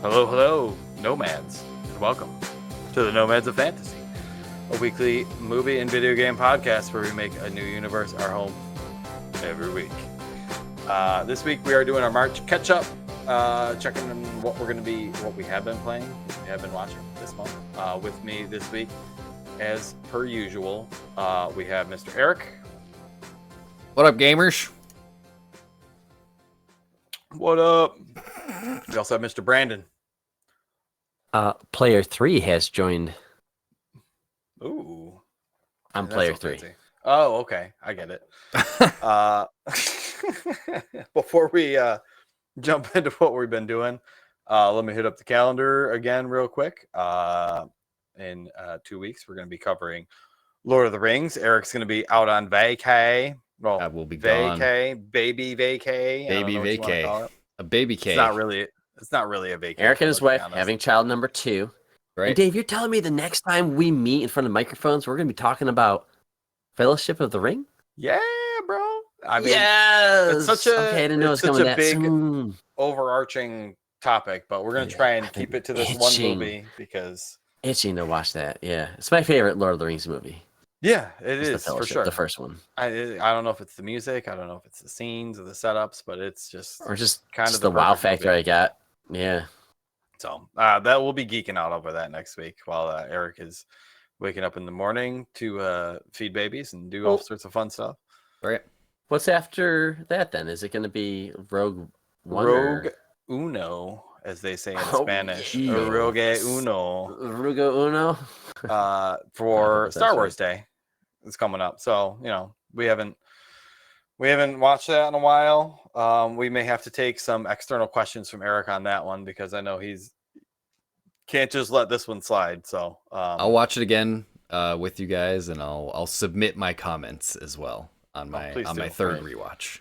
Hello, hello, Nomads, and welcome to the Nomads of Fantasy, a weekly movie and video game podcast where we make a new universe our home every week. This week we are doing our March catch-up, checking on what we have been playing, what we have been watching this month. With me this week, as per usual, we have Mr. Eric. What up, gamers? What up? We also have Mr. Brandon. Player 3 has joined. Ooh. I'm player 3. Fancy. Oh, okay. I get it. Before we jump into what we've been doing, let me hit up the calendar again real quick. In 2 weeks, we're going to be covering Lord of the Rings. Eric's going to be out on vacay. Well, I will be vacay, gone. Baby vacay. Baby vacay. A baby cake. It's not really a vacation. Eric and his wife having child number 2. Right. And Dave, you're telling me the next time we meet in front of microphones, we're going to be talking about Fellowship of the Ring? Yeah, bro. I mean, yes. It's such a, okay, I didn't know it's it was such coming a big soon. overarching topic, but we're going to try and keep it to this one movie because itching to watch that. Yeah, it's my favorite Lord of the Rings movie. Yeah, it is for sure. The first one. I don't know if it's the music, I don't know if it's the scenes or the setups, but it's just kind of the wow factor movie I got. Yeah. So that we'll be geeking out over that next week while Eric is waking up in the morning to feed babies and do all sorts of fun stuff. Right. What's after that then? Is it going to be Rogue One? Rogue Uno, as they say in Spanish. Rogue Uno. Rogue Uno. For Star Wars Day. It's coming up. So, we haven't watched that in a while. We may have to take some external questions from Eric on that one because I know he's can't just let this one slide. So I'll watch it again with you guys, and I'll submit my comments as well on my third rewatch.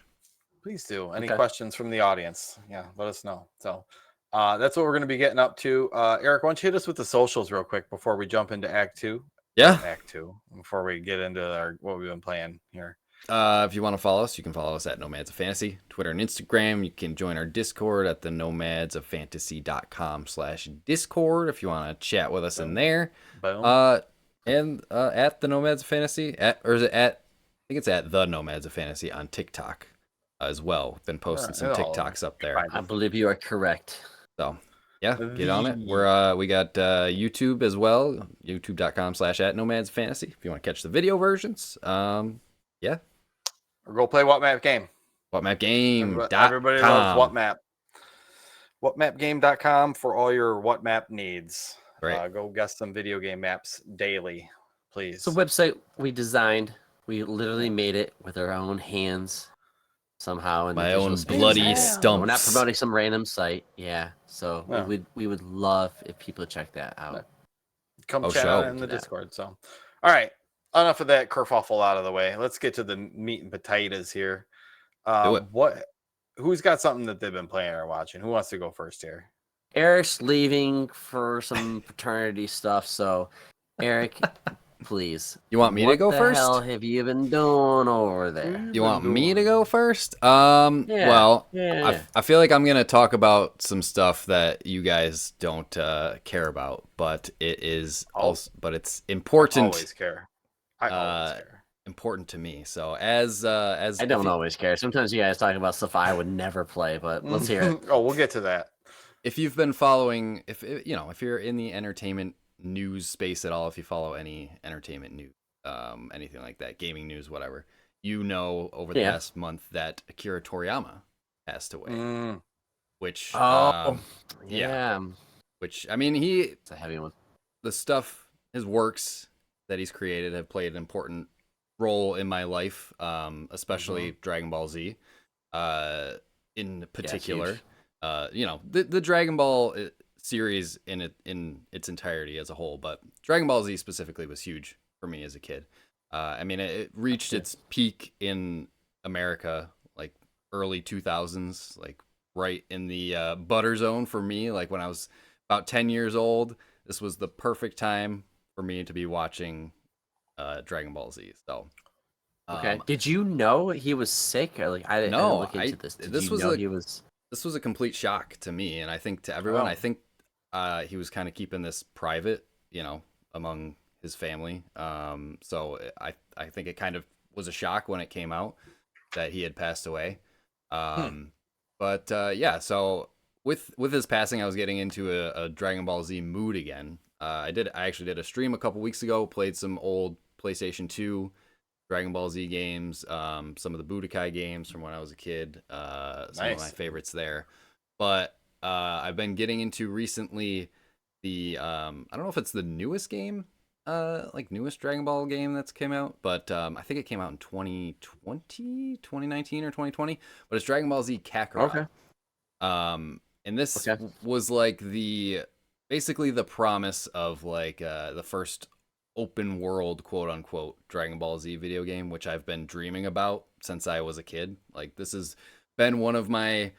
Please do. Any questions from the audience? Yeah, let us know. So that's what we're going to be getting up to. Eric, why don't you hit us with the socials real quick before we jump into Act 2? Yeah. Act 2, before we get into what we've been playing here. If you want to follow us, you can follow us at Nomads of Fantasy, Twitter and Instagram. You can join our Discord at the nomadsoffantasy.com/Discord if you want to chat with us in there. Boom. And at the Nomads of Fantasy, I think it's at the Nomads of Fantasy on TikTok as well. Been posting some TikToks up there. I believe you are correct. So yeah, get on it. We got YouTube as well, youtube.com/@nomadsfantasy if you want to catch the video versions. Yeah. Or go play What Map Game. Whatmapgame.com. loves What Map. Whatmapgame.com for all your What Map needs. Right. Go guess some video game maps daily, please. It's a website we designed. We literally made it with our own hands somehow. My own bloody stumps. We're not promoting some random site. Yeah. So we would love if people check that out. Come chat in the Discord. So, all right. Enough of that kerfuffle out of the way. Let's get to the meat and potatoes here. Do it. Who's got something that they've been playing or watching? Who wants to go first here? Eric's leaving for some paternity stuff, so Eric, please. You want me to go first? What the hell have you been doing over there? You want me to go first? Well, I feel like I'm gonna talk about some stuff that you guys don't care about, but it's important. Always care. I always care. Important to me. So as I don't always care. Sometimes you guys talk about stuff I would never play, but let's hear it. We'll get to that. If you've been following, if you're in the entertainment news space at all, if you follow any entertainment news, anything like that, gaming news, whatever, over the past month that Akira Toriyama passed away. Which which I mean it's a heavy one. The stuff, his works that he's created have played an important role in my life, especially Dragon Ball Z, in particular. The Dragon Ball series in its entirety as a whole, but Dragon Ball Z specifically was huge for me as a kid. I mean, it reached its peak in America like early 2000s, like right in the butter zone for me. Like when I was about 10 years old, this was the perfect time for me to be watching Dragon Ball Z. So, did you know he was sick? Or I didn't look into this. Did you know he was? This was a complete shock to me, and I think to everyone. I think he was kind of keeping this private, among his family. So I think it kind of was a shock when it came out that he had passed away. But yeah, so with his passing, I was getting into a Dragon Ball Z mood again. I actually did a stream a couple weeks ago, played some old PlayStation 2 Dragon Ball Z games, some of the Budokai games from when I was a kid, some of my favorites there. But I've been getting into recently the I don't know if it's the newest game, like newest Dragon Ball game that's came out, but I think it came out in 2019 or 2020. But it's Dragon Ball Z Kakarot. Okay. And this was like basically the promise of like the first open world, quote unquote, Dragon Ball Z video game, which I've been dreaming about since I was a kid. Like this has been one of my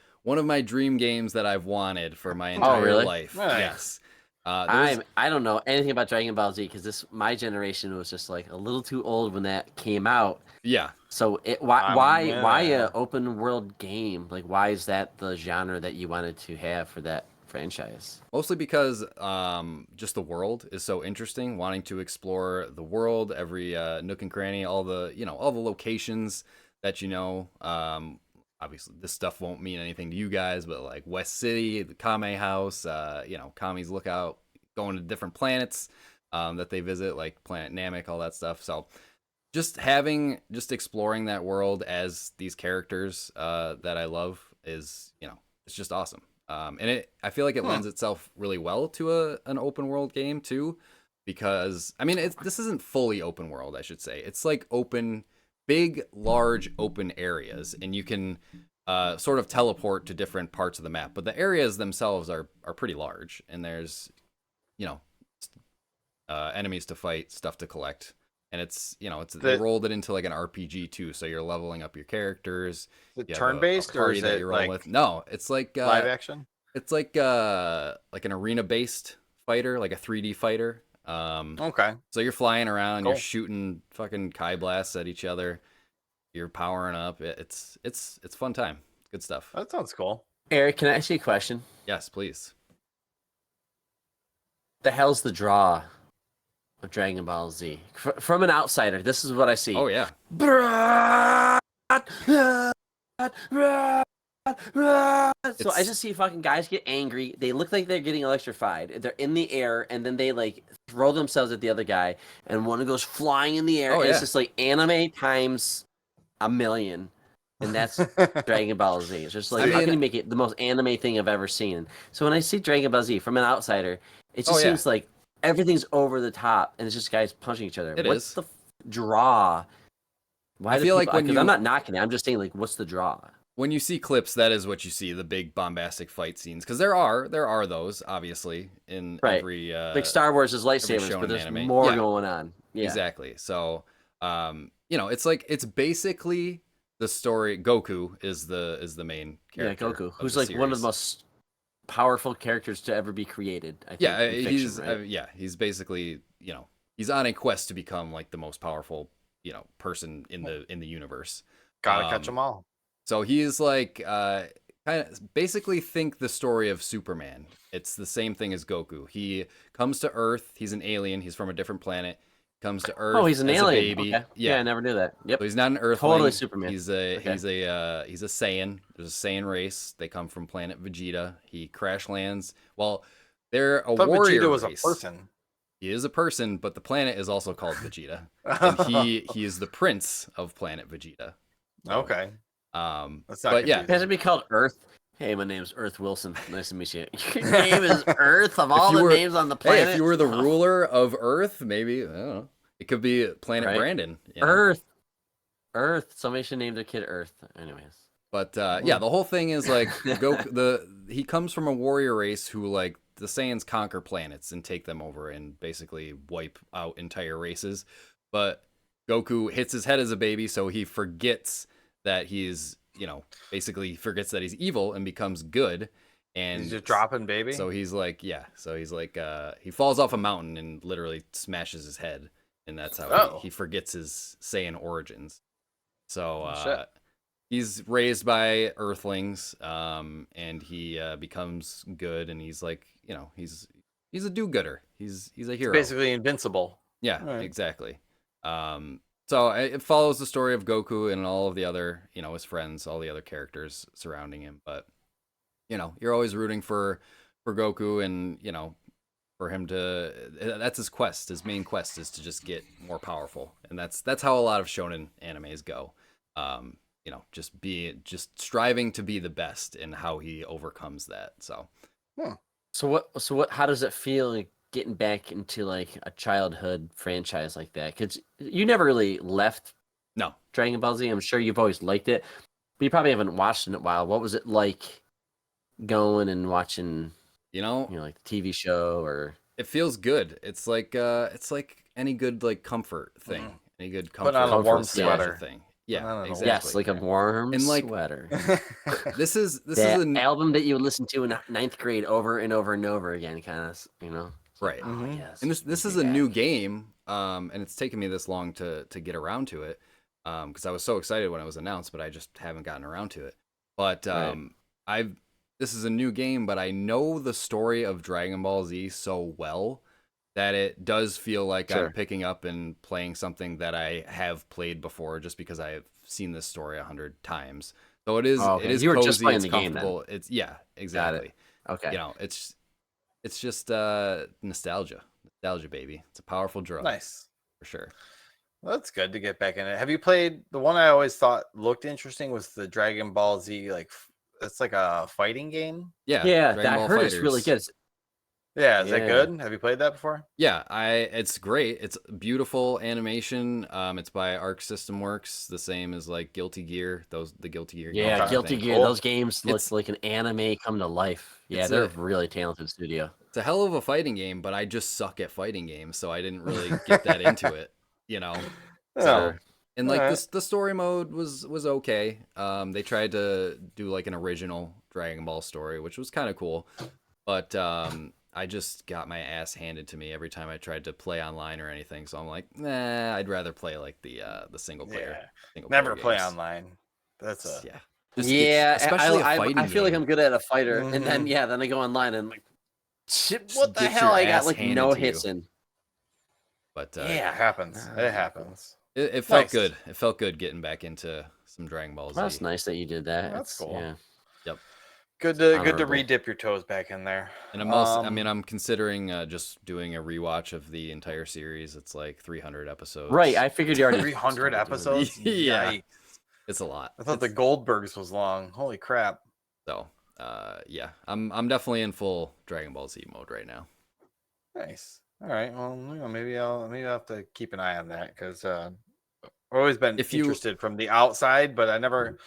dream games that I've wanted for my entire life. Nice. Yes. I don't know anything about Dragon Ball Z because my generation was just like a little too old when that came out. Yeah. So why a open world game? Like why is that the genre that you wanted to have for that franchise? Mostly because just the world is so interesting. Wanting to explore the world, every nook and cranny, all the locations that obviously this stuff won't mean anything to you guys, but like West City, the Kame House, Kami's Lookout, going to different planets that they visit, like Planet Namek, all that stuff. So just exploring that world as these characters that I love is, it's just awesome. And I feel like it lends itself really well to an open world game too, because I mean, this isn't fully open world, I should say. It's like big, large open areas, and you can sort of teleport to different parts of the map. But the areas themselves are pretty large, and there's, enemies to fight, stuff to collect, and they rolled it into like an RPG too. So you're leveling up your characters. Is it turn-based or is it like with? No, it's like live action? It's like an arena-based fighter, like a 3D fighter. Okay. So you're flying around, you're shooting fucking Kai blasts at each other. You're powering up. It's fun time. Good stuff. That sounds cool. Eric, can I ask you a question? Yes, please. The hell's the draw of Dragon Ball Z? From an outsider, this is what I see. Oh yeah. So I just see fucking guys get angry. They look like they're getting electrified. They're in the air, and then they like throw themselves at the other guy, and one goes flying in the air. Oh, and yeah. It's just like anime times a million, and that's Dragon Ball Z. It's just like how can you make it the most anime thing I've ever seen? So when I see Dragon Ball Z from an outsider, it just seems like everything's over the top, and it's just guys punching each other. What's the draw? Why I feel like I'm not knocking it. I'm just saying like, what's the draw? When you see clips, that is what you see, the big bombastic fight scenes. Because there are those, obviously, in every... like Star Wars is lightsabers, but there's more going on. Yeah. Exactly. So, it's basically the story. Goku is the main character. Yeah, Goku, who's like one of the most powerful characters to ever be created, I think. He's basically, he's on a quest to become like the most powerful, person in the universe. Gotta catch them all. So he's like, kind of basically think the story of Superman. It's the same thing as Goku. He comes to Earth. He's an alien. He's from a different planet. Comes to Earth. Oh, he's an alien. A baby. Okay. Yeah, I never knew that. Yep. So he's not an Earthling. Totally Superman. He's a Saiyan. There's a Saiyan race. They come from planet Vegeta. He crash lands. Well, they're a warrior Vegeta was race. A person. He is a person, but the planet is also called Vegeta, and he is the prince of planet Vegeta. Okay. It has to be called Earth. Hey, my name's Earth Wilson. Nice to meet you. Your name is Earth of all the names on the planet. Hey, if you were the ruler of Earth, maybe, I don't know. It could be Planet Brandon. Earth. Somebody should name their kid Earth. Anyways. But the whole thing is like he comes from a warrior race who like the Saiyans conquer planets and take them over and basically wipe out entire races. But Goku hits his head as a baby, so he forgets that he's, basically forgets that he's evil and becomes good. And he's just dropping baby. So he's like, he falls off a mountain and literally smashes his head. And that's how he forgets his Saiyan origins. So, he's raised by Earthlings, and he becomes good, and he's like, he's a do-gooder. He's a hero. Basically invincible. Yeah, right. Exactly. So it follows the story of Goku and all of the other, his friends, all the other characters surrounding him. But, you're always rooting for Goku, and, for him to, that's his quest. His main quest is to just get more powerful. And that's how a lot of shonen animes go. Just striving to be the best, and how he overcomes that. So, So what, how does it feel like getting back into like a childhood franchise like that? Because you never really left Dragon Ball Z. I'm sure you've always liked it, but you probably haven't watched it in a while. What was it like going and watching, like the TV show? Or it feels good. It's like any good like comfort thing. Any good comfort. Put on a warm sweater thing. Yeah, exactly. Yes, like a warm sweater. This is an album that you listen to in 9th grade over and over and over again, kind of, Right. Oh, yes. And this is a new game, and it's taken me this long to get around to it, because I was so excited when it was announced, but I just haven't gotten around to it. But this is a new game, but I know the story of Dragon Ball Z so well that it does feel like I'm picking up and playing something that I have played before, just because I have seen this story 100 times. So it is. It is. You were just playing the game, then. It's exactly. Okay. It's just nostalgia, baby. It's a powerful drug. Nice, for sure. Well, that's good to get back in it. Have you played the one I always thought looked interesting? Was the Dragon Ball Z, like it's like a fighting game? Yeah. I heard it's really good. Yeah, is that good? Have you played that before? Yeah, it's great. It's beautiful animation. It's by Arc System Works, the same as like Guilty Gear. The Guilty Gear. Yeah, Guilty Gear. Cool. Those games look like an anime come to life. Yeah, they're a really talented studio. It's a hell of a fighting game, but I just suck at fighting games, so I didn't really get that into it. So, and like the story mode was okay. They tried to do like an original Dragon Ball story, which was kind of cool, but I just got my ass handed to me every time I tried to play online or anything. So I'm like, nah, I'd rather play like the single player. Never play online. That's especially I feel like I'm good at a fighter, and then I go online and I'm like, shit, what the hell? I got like no hits in. But it happens. It happens. It felt good. It felt good getting back into some Dragon Ball Z. That's nice that you did that. That's cool. Yeah. Yep. Good to re-dip your toes back in there. And I'm considering just doing a rewatch of the entire series. It's like 300 episodes. Right, I figured you already 300 episodes. Yeah, it's a lot. I thought the Goldbergs was long. Holy crap! So, I'm definitely in full Dragon Ball Z mode right now. Nice. All right. Well, maybe I'll have to keep an eye on that, because I've always been interested from the outside, but I never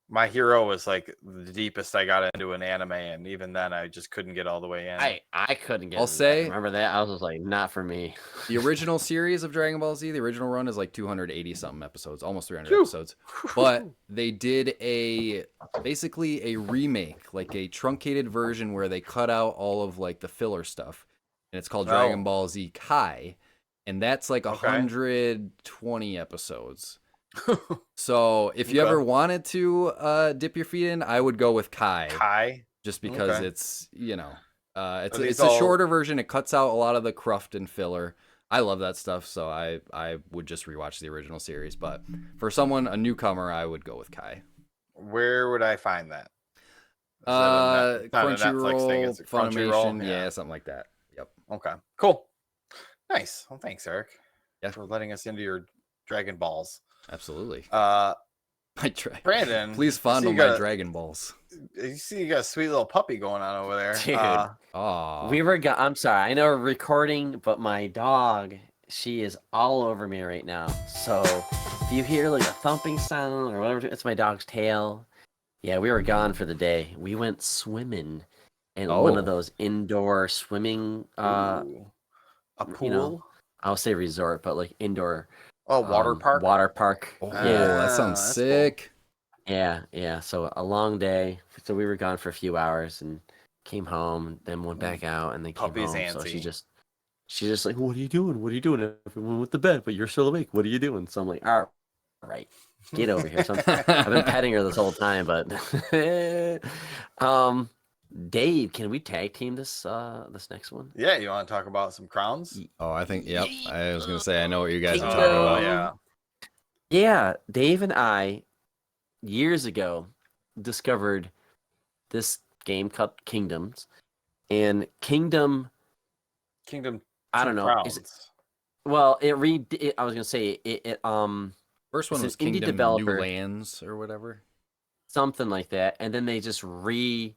my hero was like the deepest I got into an anime, and even then I just couldn't get all the way in. I couldn't get. I'll say, remember that? I was just like, not for me. The original series of Dragon Ball Z, the original run is like 280 something episodes, almost 300 episodes. But they did basically a remake, like a truncated version where they cut out all of like the filler stuff, and it's called Dragon Ball Z Kai, and that's like 120 episodes. So if you ever wanted to dip your feet in, I would go with Kai. Just because it's it's a shorter version. It cuts out a lot of the cruft and filler. I love that stuff, so I would just rewatch the original series. But for a newcomer, I would go with Kai. Where would I find that? Crunchyroll, Funimation, something like that. Yep. Okay. Cool. Nice. Well, thanks, Eric. Yeah. For letting us into your Dragon Balls. Absolutely. Brandon, please fondle my Dragon Balls. You see, you got a sweet little puppy going on over there, dude. We were. I'm sorry. I know we're recording, but my dog, she is all over me right now. So if you hear like a thumping sound or whatever, it's my dog's tail. Yeah, we were gone for the day. We went swimming in one of those indoor swimming. A pool. I'll say resort, but like indoor. Water park. Water park. Oh, that sounds sick. Cool. Yeah. So a long day. So we were gone for a few hours and came home, then went back out, and then came home. Antsy. So she's just like, "What are you doing? What are you doing? Everyone went to bed, but you're still awake. What are you doing?" So I'm like, "All right." Get over here. I've been petting her this whole time, but Dave, can we tag team this next one? Yeah, you want to talk about some crowns? Oh, I think, yep. I was going to say, I know what you guys are Kingdom. talking about. Yeah. Yeah, Dave and I, years ago, discovered this game called Kingdoms. And Kingdom, I don't know. Crowns. Well, I was gonna say it. First one it's was an indie Kingdom developer, New Lands or whatever. something like that, and then they just redid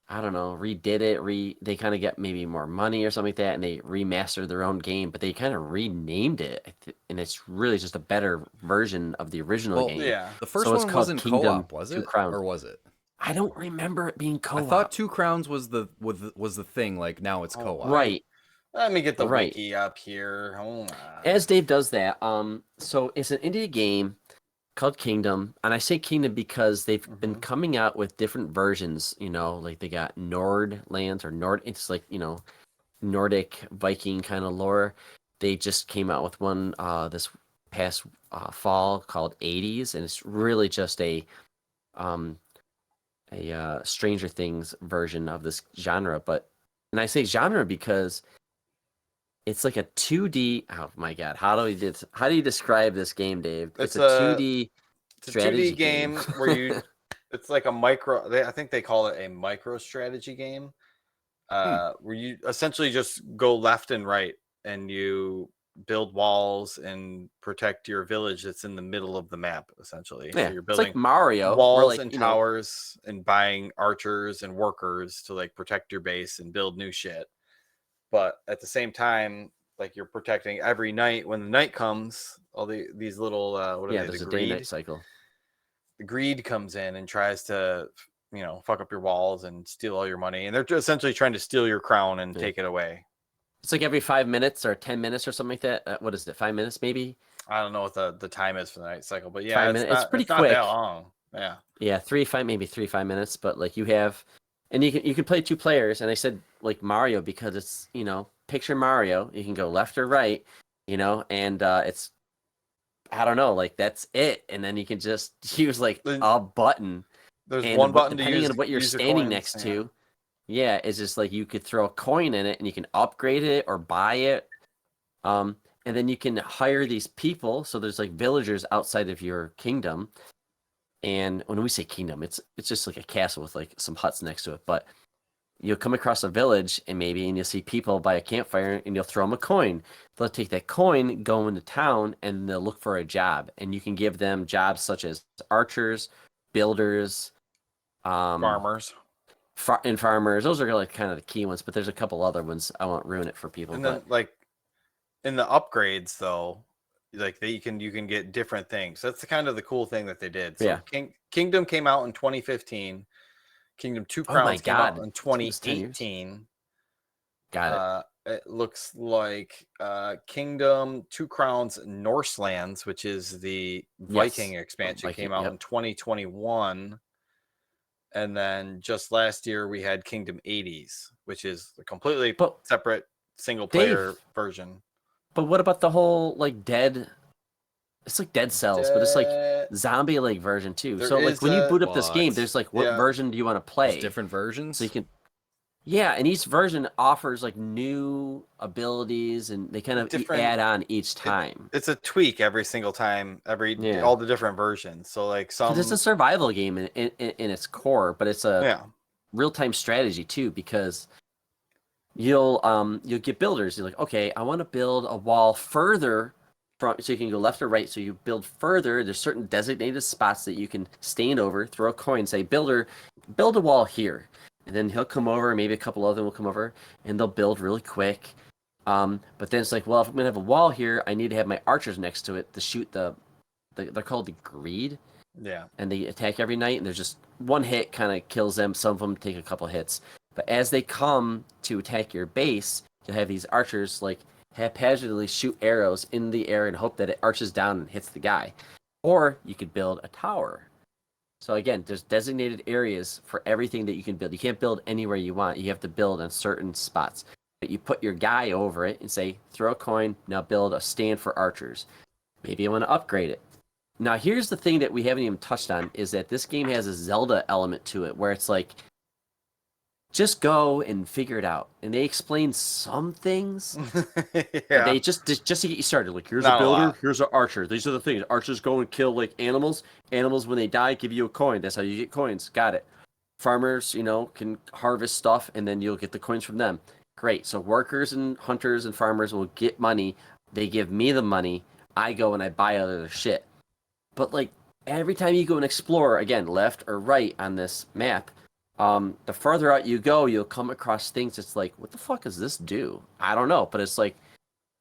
it. They kind of get maybe more money or something like that, and they remastered their own game, but they kind of renamed it, and it's really just a better version of the original game. Yeah. The first So it's one called wasn't Kingdom co-op, was Two it? Crowns. Or was it? I don't remember it being co-op. I thought Two Crowns was the thing. Like now it's co-op. Right. Let me get the Right. wiki up here. Hold on. As Dave does that, so it's an indie game called Kingdom, and I say Kingdom because they've been coming out with different versions. Like they got Nordlands or Nord. It's like Nordic Viking kind of lore. They just came out with one this past fall called 80s, and it's really just a Stranger Things version of this genre. And I say genre because it's like a 2D. Oh my god! How do you describe this game, Dave? It's a 2D strategy 2D game where you. It's like a micro. I think they call it a micro strategy game, where you essentially just go left and right, and you build walls and protect your village that's in the middle of the map. Essentially, Yeah, so you're it's building like Mario, walls and towers and buying archers and workers to like protect your base and build new shit. But at the same time, like you're protecting every night. When the night comes, all these little there's a day-night cycle. The greed comes in and tries to fuck up your walls and steal all your money, and they're essentially trying to steal your crown and take it away. It's like every 5 minutes or 10 minutes or something like that. What is it? 5 minutes maybe? I don't know what the time is for the night cycle, but yeah, 5 minutes. It's pretty quick. Not that long. Yeah. Yeah, 5 minutes, but like you have. And you can play 2 players, and I said like Mario because it's picture Mario. You can go left or right, and it's I don't know, like that's it, and then you can just use like a button. There's one button depending on what you're standing next to. Yeah, it's just like you could throw a coin in it, and you can upgrade it or buy it, and then you can hire these people. So there's like villagers outside of your kingdom. And when we say kingdom, it's just like a castle with like some huts next to it. But you'll come across a village and you'll see people by a campfire and you'll throw them a coin. They'll take that coin, go into town, and they'll look for a job. And you can give them jobs such as archers, builders, farmers. Farmers. Those are like kind of the key ones. But there's a couple other ones. I won't ruin it for people. And then like in the upgrades though, like you can get different things. That's the kind of the cool thing that they did. So yeah. Kingdom came out in 2015. Kingdom Two Crowns came out in 2018. Got it. It looks like Kingdom Two Crowns Norselands, which is the Viking expansion, came out in 2021. And then just last year we had Kingdom 80s, which is a completely separate single player version. But what about the whole like Dead? It's like Dead Cells, but it's like zombie like version too. So like when you boot up this game, there's like what version do you want to play? There's different versions. So you can, and each version offers like new abilities, and they kind of add on each time. It's a tweak every single time, all the different versions. So like it's a survival game in its core, but it's a real time strategy too because. You'll get builders. You're like, okay, I want to build a wall further from, so you can go left or right. So you build further. There's certain designated spots that you can stand over, throw a coin, say, builder, build a wall here. And then he'll come over, maybe a couple of them will come over, and they'll build really quick. But then it's like, well, if I'm going to have a wall here, I need to have my archers next to it to shoot they're called the greed. Yeah. And they attack every night, and there's just one hit kind of kills them. Some of them take a couple hits. But as they come to attack your base, you'll have these archers like haphazardly shoot arrows in the air and hope that it arches down and hits the guy. Or you could build a tower. So again, there's designated areas for everything that you can build. You can't build anywhere you want. You have to build on certain spots. But you put your guy over it and say, throw a coin, now build a stand for archers. Maybe you want to upgrade it. Now, here's the thing that we haven't even touched on, is that this game has a Zelda element to it, where it's like, just go and figure it out. And they explain some things. Yeah. They just to get you started. Like, here's Not a a builder, lot. here's an archer. These are the things. Archers go and kill like animals. Animals, when they die, give you a coin. That's how you get coins. Got it. Farmers, can harvest stuff, and then you'll get the coins from them. Great. So workers and hunters and farmers will get money. They give me the money. I go and I buy other shit. But like every time you go and explore, again, left or right on this map, the further out you go, you'll come across things. It's like, what the fuck does this do? I don't know, but it's like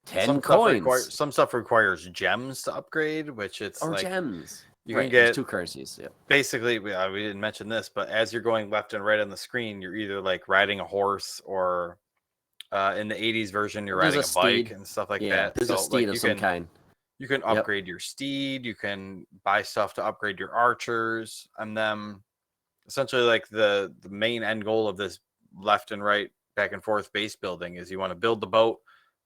10 coins. Some stuff requires gems to upgrade, which it's or like gems. you right, can get 2 currencies. Yeah. Basically, we didn't mention this, but as you're going left and right on the screen, you're either like riding a horse or in the 80s version, you're riding a bike and stuff like that. There's a steed of some kind. You can upgrade your steed. You can buy stuff to upgrade your archers, and then essentially like the main end goal of this left and right, back and forth base building is you want to build the boat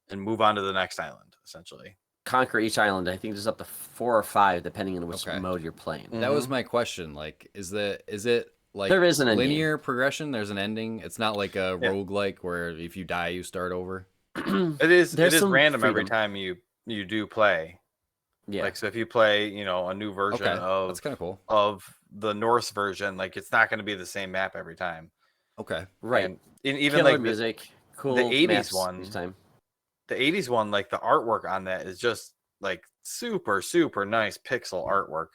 and move on to the next island, essentially. Conquer each island. I think there's up to 4 or 5, depending on which mode you're playing. That was my question. Like, is it like there is an linear progression? There's an ending. It's not like a roguelike where if you die, you start over. It is random every time you do play. Yeah. Like, so if you play, a new version of that's kind of cool of the Norse version, like it's not going to be the same map every time. Okay. Right. And even Killer like music, cool. The 80s one. Each time. The 80s one, like the artwork on that is just like super, super nice pixel artwork.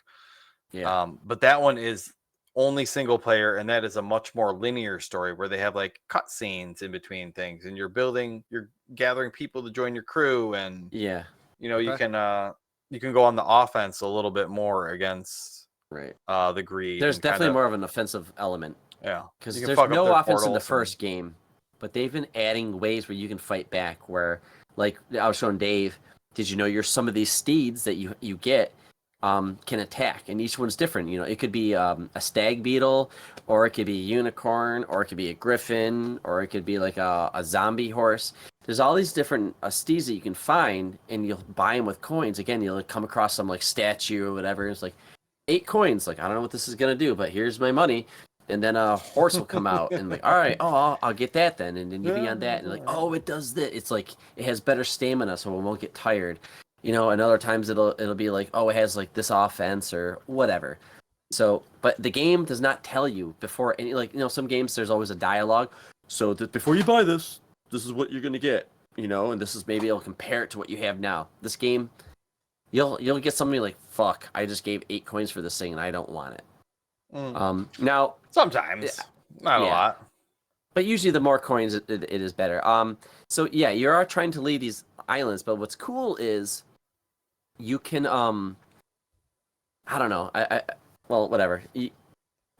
Yeah. But that one is only single player, and that is a much more linear story where they have like cutscenes in between things, and you're gathering people to join your crew, and you can go on the offense a little bit more against the greed. There's definitely more of an offensive element. Yeah. Because there's no offense in the first game, but they've been adding ways where you can fight back. Where, like I was showing Dave, did you know some of these steeds that you get can attack, and each one's different. It could be a stag beetle, or it could be a unicorn, or it could be a griffin, or it could be like a zombie horse. There's all these different steeds that you can find, and you'll buy them with coins. Again, you'll come across some like statue or whatever. It's like 8 coins. Like, I don't know what this is gonna do, but here's my money. And then a horse will come out and like, all right, I'll get that then. And then you be on that and like, oh, it does this. It's like it has better stamina, so it won't get tired. And other times it'll be like, oh, it has like this offense or whatever. So, but the game does not tell you before any, like, some games there's always a dialogue. So that before you buy this is what you're gonna get, and this is maybe it'll compare it to what you have now. This game, you'll get somebody like, fuck, I just gave 8 coins for this thing and I don't want it. Now sometimes not a lot, but usually the more coins it is better. So yeah, you are trying to lead these islands, but what's cool is you can I don't know, well, whatever.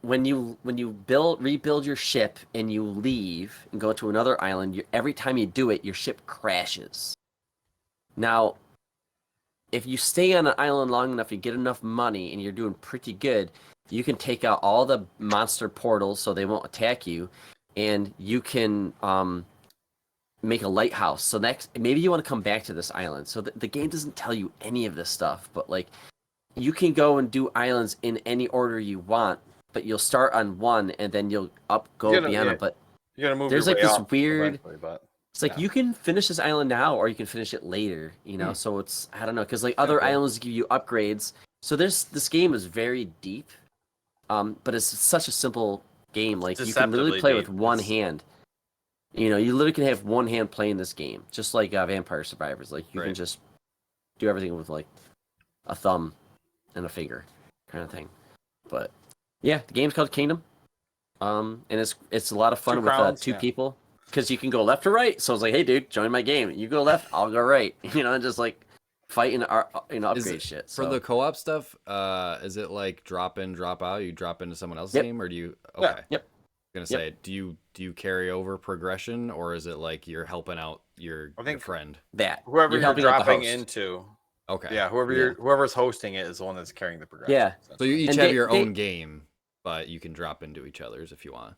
When you rebuild your ship and you leave and go to another island, every time you do it, your ship crashes. Now, if you stay on an island long enough, you get enough money, and you're doing pretty good, you can take out all the monster portals so they won't attack you, and you can make a lighthouse. So maybe you want to come back to this island. So the game doesn't tell you any of this stuff, but like you can go and do islands in any order you want, but you'll start on one and then you'll go beyond it. But you gotta move. There's like this weird. But, it's like you can finish this island now, or you can finish it later. So it's I don't know, because like other islands give you upgrades. So this game is very deep, but it's such a simple game. Like you can literally play with one hand. You literally can have one hand playing this game, just like Vampire Survivors. Like you can just do everything with like a thumb and a finger, kind of thing. But yeah, the game's called Kingdom, and it's a lot of fun with 2 people, because you can go left or right. So it's like, hey, dude, join my game. You go left, I'll go right. And just like fight and upgrade shit. So. For the co-op stuff, is it like drop in, drop out? You drop into someone else's game, or do you? Okay. Yeah. Yep. I'm gonna say, do you carry over progression, or is it like you're helping out your friend? That whoever you're dropping into. Okay. Yeah, whoever's hosting it is the one that's carrying the progression. Yeah. So you each have your own game, but you can drop into each other's if you want.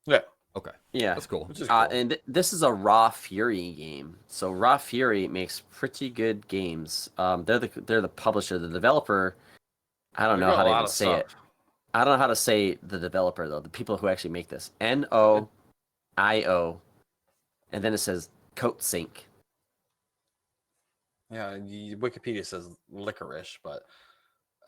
Yeah. Okay. Yeah. That's cool. Which is cool. And this is a Raw Fury game. So Raw Fury makes pretty good games. They're the publisher. The developer I don't We know got how a to lot even of say it. stuff. I don't know how to say the developer though. The people who actually make this. NOIO, and then it says Coat Sync. Yeah, Wikipedia says licorice, but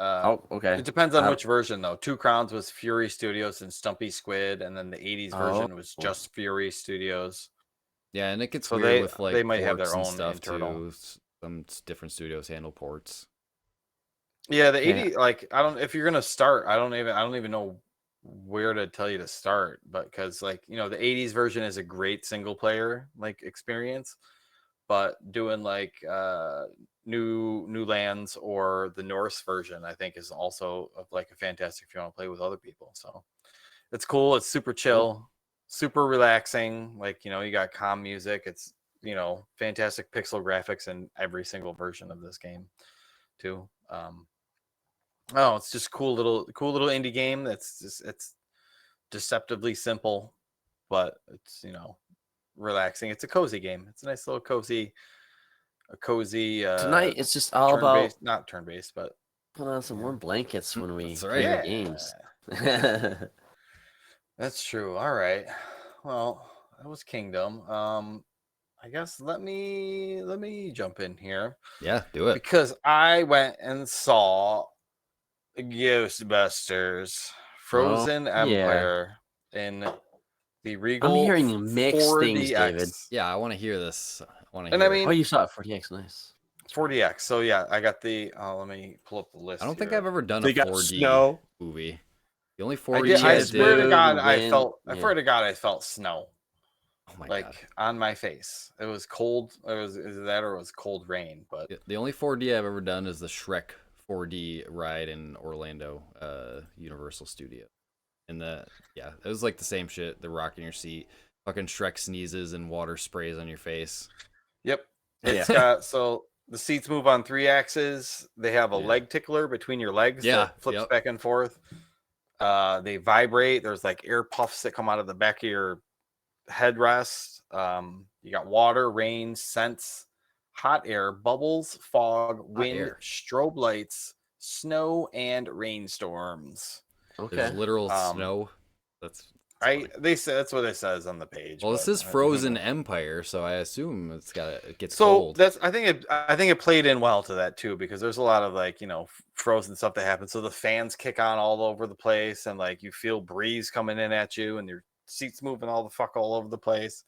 Oh, okay. it depends on which version though. Two Crowns was Fury Studios and Stumpy Squid, and then the '80s version was just Fury Studios. Yeah, and it gets So weird with like they might have ports their and own stuff internal. too. Some different studios handle ports. Yeah, the 80 like I don't if you're gonna start, I don't even know where to tell you to start, but because like the 80s version is a great single player like experience, but doing like new lands or the Norse version I think is also like a fantastic if you want to play with other people. So it's cool, it's super chill, super relaxing, like you got calm music, it's fantastic pixel graphics in every single version of this game too. Oh, it's just cool little indie game it's deceptively simple, but it's relaxing. It's a cozy game. It's a nice little cozy Tonight it's just all about not turn-based, but put on some warm blankets when we That's play right. the games. That's true. All right. Well, that was Kingdom. I guess let me jump in here. Yeah, do it. Because I went and saw Ghostbusters Frozen Empire in the Regal. I'm hearing mixed things, David. Yeah, I want to hear this. I mean, you saw it 40X, nice. 40X. So yeah, I got the. Let me pull up the list. I don't think here. I've ever done a 4D movie. The only 4D I swear to God, wind, I swear to God, I felt snow. Oh my God. God. On my face. It was cold. It was that or it was cold rain. But the only 4D I've ever done is the Shrek 4D ride in Orlando, Universal Studio. And it was like the same shit. The rock in your seat, fucking Shrek sneezes and water sprays on your face. Yep. It's got so the seats move on 3 axes. They have a leg tickler between your legs that flips back and forth. They vibrate. There's like air puffs that come out of the back of your headrest. You got water, rain, scents, hot air, bubbles, fog, wind, strobe lights, snow, and rainstorms. Okay. There's literal snow. That's that's what it says on the page. Well, this is Frozen Empire, so I assume it gets so cold. I think it played in well to that too, because there's a lot of like frozen stuff that happens. So the fans kick on all over the place, and like you feel breeze coming in at you, and your seats moving all over the place.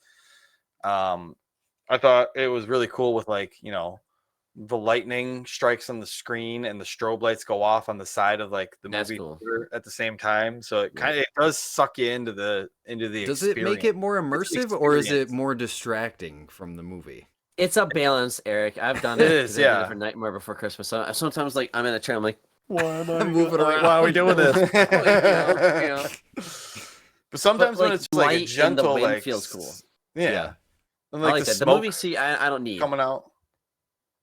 I thought it was really cool with like the lightning strikes on the screen and the strobe lights go off on the side of like the movie at the same time. So it it does suck you into the Does it make it more immersive or is it more distracting from the movie? It's a balance, Eric. I've done it. It is, yeah. I did it for Nightmare Before Christmas. So sometimes like I'm in a chair, I'm like, why am I moving around? Why are we doing this? But sometimes when it's like a gentle, the wind like feels cool. Yeah. And like I like that. The movie, I don't need coming out.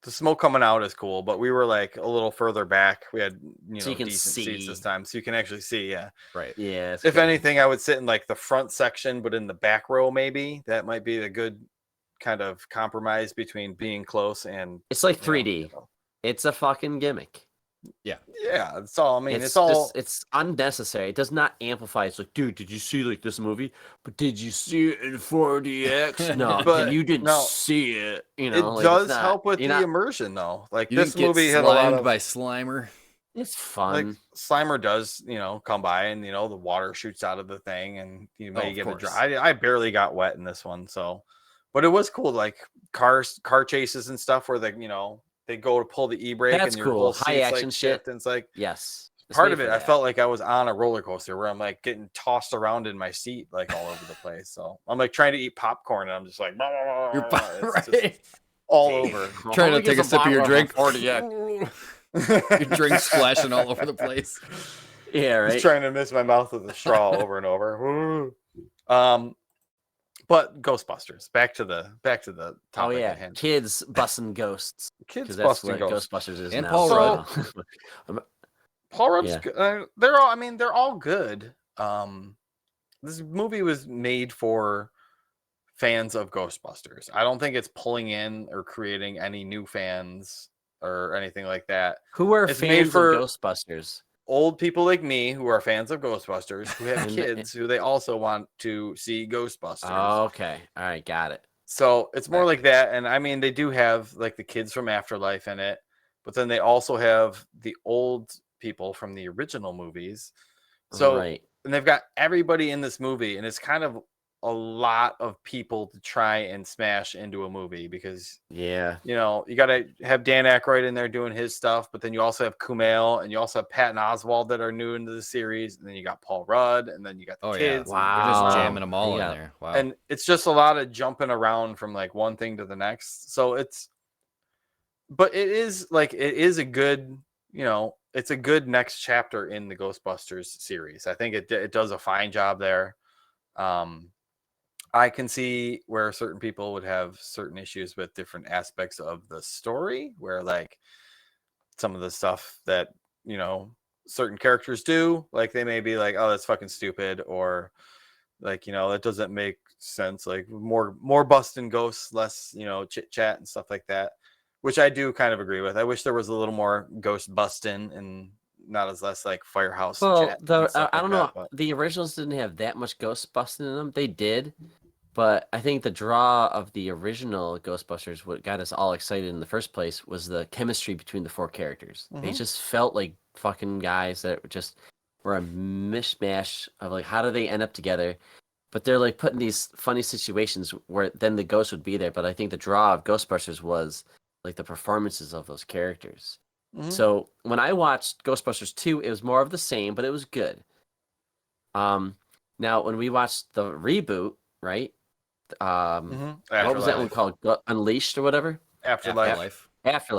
The smoke coming out is cool, but we were like a little further back. We had so you can decent see seats this time, so you can actually see. Yeah, right. Yeah. If anything, I would sit in like the front section, but in the back row, maybe that might be a good kind of compromise between being close and. It's like 3D. It's a fucking gimmick. Yeah. Yeah, it's all. I mean, it's unnecessary. It does not amplify. It's like, dude, did you see like this movie? But did you see it in 4DX? No, but you didn't see it. It does help with the immersion, though. Like this movie had a lot of by Slimer. It's fun. Like Slimer does, come by and the water shoots out of the thing, and you may get a dry. I barely got wet in this one, so. But it was cool, like car chases and stuff, where they go to pull the e-brake. That's and your cool. High action like shit. And it's like part of it. I felt like I was on a roller coaster where I'm like getting tossed around in my seat like all over the place. So I'm like trying to eat popcorn and I'm just like all over. Trying to take a sip of your drink. Your drink splashing all over the place. Yeah, right. Just trying to miss my mouth with a straw over and over. But Ghostbusters, back to the topic at hand. Kids busting ghosts. Kids busting ghosts. Ghostbusters is and now. Paul Rudd. Paul Rudd's they're all. I mean, they're all good. This movie was made for fans of Ghostbusters. I don't think it's pulling in or creating any new fans or anything like that. Who are It's fans made for of Ghostbusters? old people like me who are fans of Ghostbusters, who have kids who they also want to see Ghostbusters. Okay. All right. Got it. So it's more like that. And I mean, they do have like the kids from Afterlife in it, but then they also have the old people from the original movies. So, right. And they've got everybody in this movie, and it's kind of a lot of people to try and smash into a movie because, yeah, you know, you got to have Dan Aykroyd in there doing his stuff, but then you also have Kumail and you also have Patton Oswalt that are new into the series, and then you got Paul Rudd, and then you got the kids. Wow. They're just jamming them all in there. Wow. And it's just a lot of jumping around from like one thing to the next. So but it is a good, you know, it's a good next chapter in the Ghostbusters series. I think it does a fine job there. I can see where certain people would have certain issues with different aspects of the story, where like some of the stuff that, you know, certain characters do, like they may be like, oh, that's fucking stupid, or like, you know, that doesn't make sense. Like more busting ghosts, less, you know, chit chat and stuff like that, which I do kind of agree with. I wish there was a little more ghost busting and not as less like firehouse chat. I don't know. The originals didn't have that much ghost busting in them. They did, but I think the draw of the original Ghostbusters, what got us all excited in the first place, was the chemistry between the four characters. Mm-hmm. They just felt like fucking guys that just were a mishmash of like, how do they end up together? But they're like put in these funny situations where then the ghost would be there. But I think the draw of Ghostbusters was like the performances of those characters. Mm-hmm. So when I watched Ghostbusters 2, it was more of the same, but it was good. Now when we watched the reboot, right? What was that one called? Unleashed or whatever? Afterlife.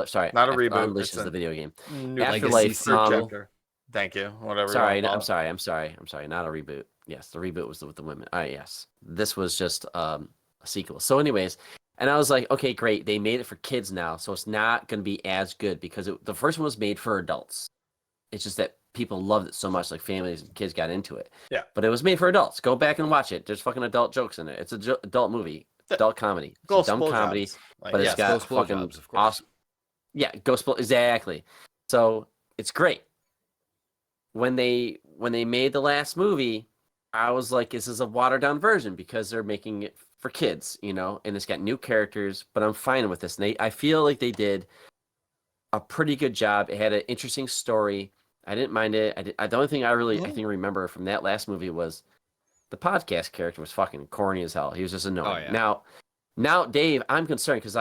Sorry. Not a reboot. Unleashed is the video game. Afterlife. Chapter. Thank you. Whatever. Sorry. I'm sorry. Not a reboot. Yes, the reboot was with the women. Yes. This was just a sequel. So anyways, and I was like, okay, great. They made it for kids now, so it's not going to be as good because the first one was made for adults. It's just that people loved it so much, like families and kids got into it. Yeah. But it was made for adults. Go back and watch it. There's fucking adult jokes in it. It's an adult movie, adult comedy. It's dumb comedy, but it's got fucking awesome. Yeah, exactly. So it's great. When they made the last movie, I was like, this is a watered down version because they're making it for kids, you know, and it's got new characters, but I'm fine with this. And I feel like they did a pretty good job. It had an interesting story. I didn't mind it. The only thing I think remember from that last movie was the podcast character was fucking corny as hell. He was just annoying. Oh, yeah. Now, Dave, I'm concerned because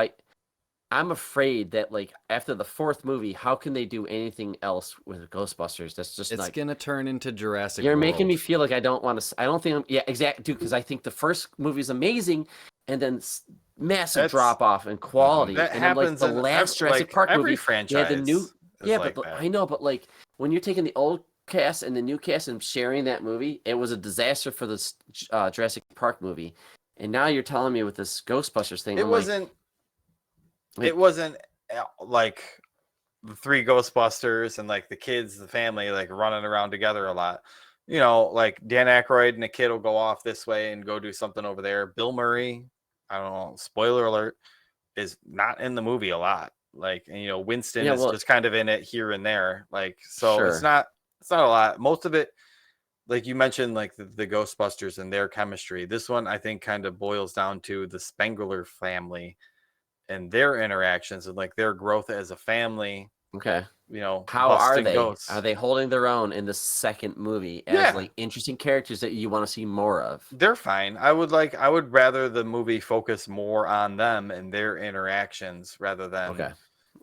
I'm afraid that like after the fourth movie, how can they do anything else with Ghostbusters? That's just it's gonna turn into Jurassic You're World. making me feel like I don't want to. I don't think. Exactly, dude. Because I think the first movie is amazing, and then massive drop off in quality. That and happens then, like the last Jurassic Park every movie, franchise. The new. Yeah, like but I know, but like when you're taking the old cast and the new cast and sharing that movie, it was a disaster for this Jurassic Park movie, and now you're telling me with this Ghostbusters thing, it wasn't like the three Ghostbusters and like the kids, the family, like running around together a lot. You know, like Dan Aykroyd and a kid will go off this way and go do something over there. Bill Murray, I don't know, spoiler alert, is not in the movie a lot. Like, and, you know, Winston is just kind of in it here and there. Like, so it's not a lot. Most of it, like you mentioned, like the Ghostbusters and their chemistry. This one, I think, kind of boils down to the Spengler family and their interactions and like their growth as a family. Okay. You know, how are they? Ghosts. Are they holding their own in the second movie as like interesting characters that you want to see more of? They're fine. I would rather the movie focus more on them and their interactions rather than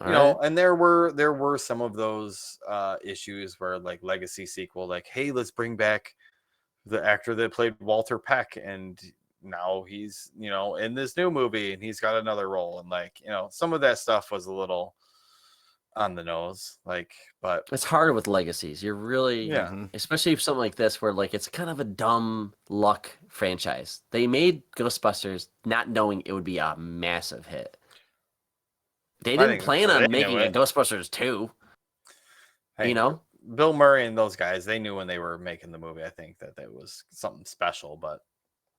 you know, and there were some of those issues where like legacy sequel, like, hey, let's bring back the actor that played Walter Peck and now he's, you know, in this new movie and he's got another role, and like, you know, some of that stuff was a little on the nose, like, but it's harder with legacies. You're really, especially if something like this where like it's kind of a dumb luck franchise. They made Ghostbusters not knowing it would be a massive hit. They didn't plan on making a Ghostbusters 2. You know, Bill Murray and those guys, they knew when they were making the movie, I think, that it was something special, but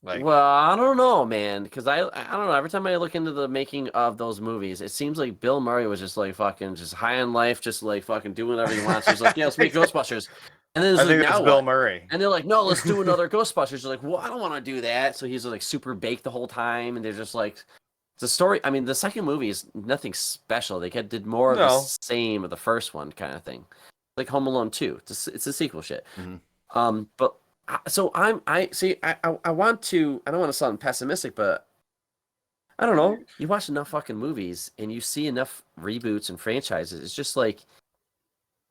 Like, well, I don't know, man, because I don't know. Every time I look into the making of those movies, it seems like Bill Murray was just like fucking just high on life, just like fucking doing whatever he wants. He's like, yeah, let's make Ghostbusters, and then it's I like, think that's now Bill what? Murray. And they're like, no, let's do another Ghostbusters. They're like, well, I don't want to do that. So he's like super baked the whole time, and they're just like, the story. I mean, the second movie is nothing special. They did more of the No. same of the first one, kind of thing, like Home Alone 2. It's a sequel shit. Mm-hmm. But so I see. I want to. I don't want to sound pessimistic, but I don't know. You watch enough fucking movies and you see enough reboots and franchises. It's just like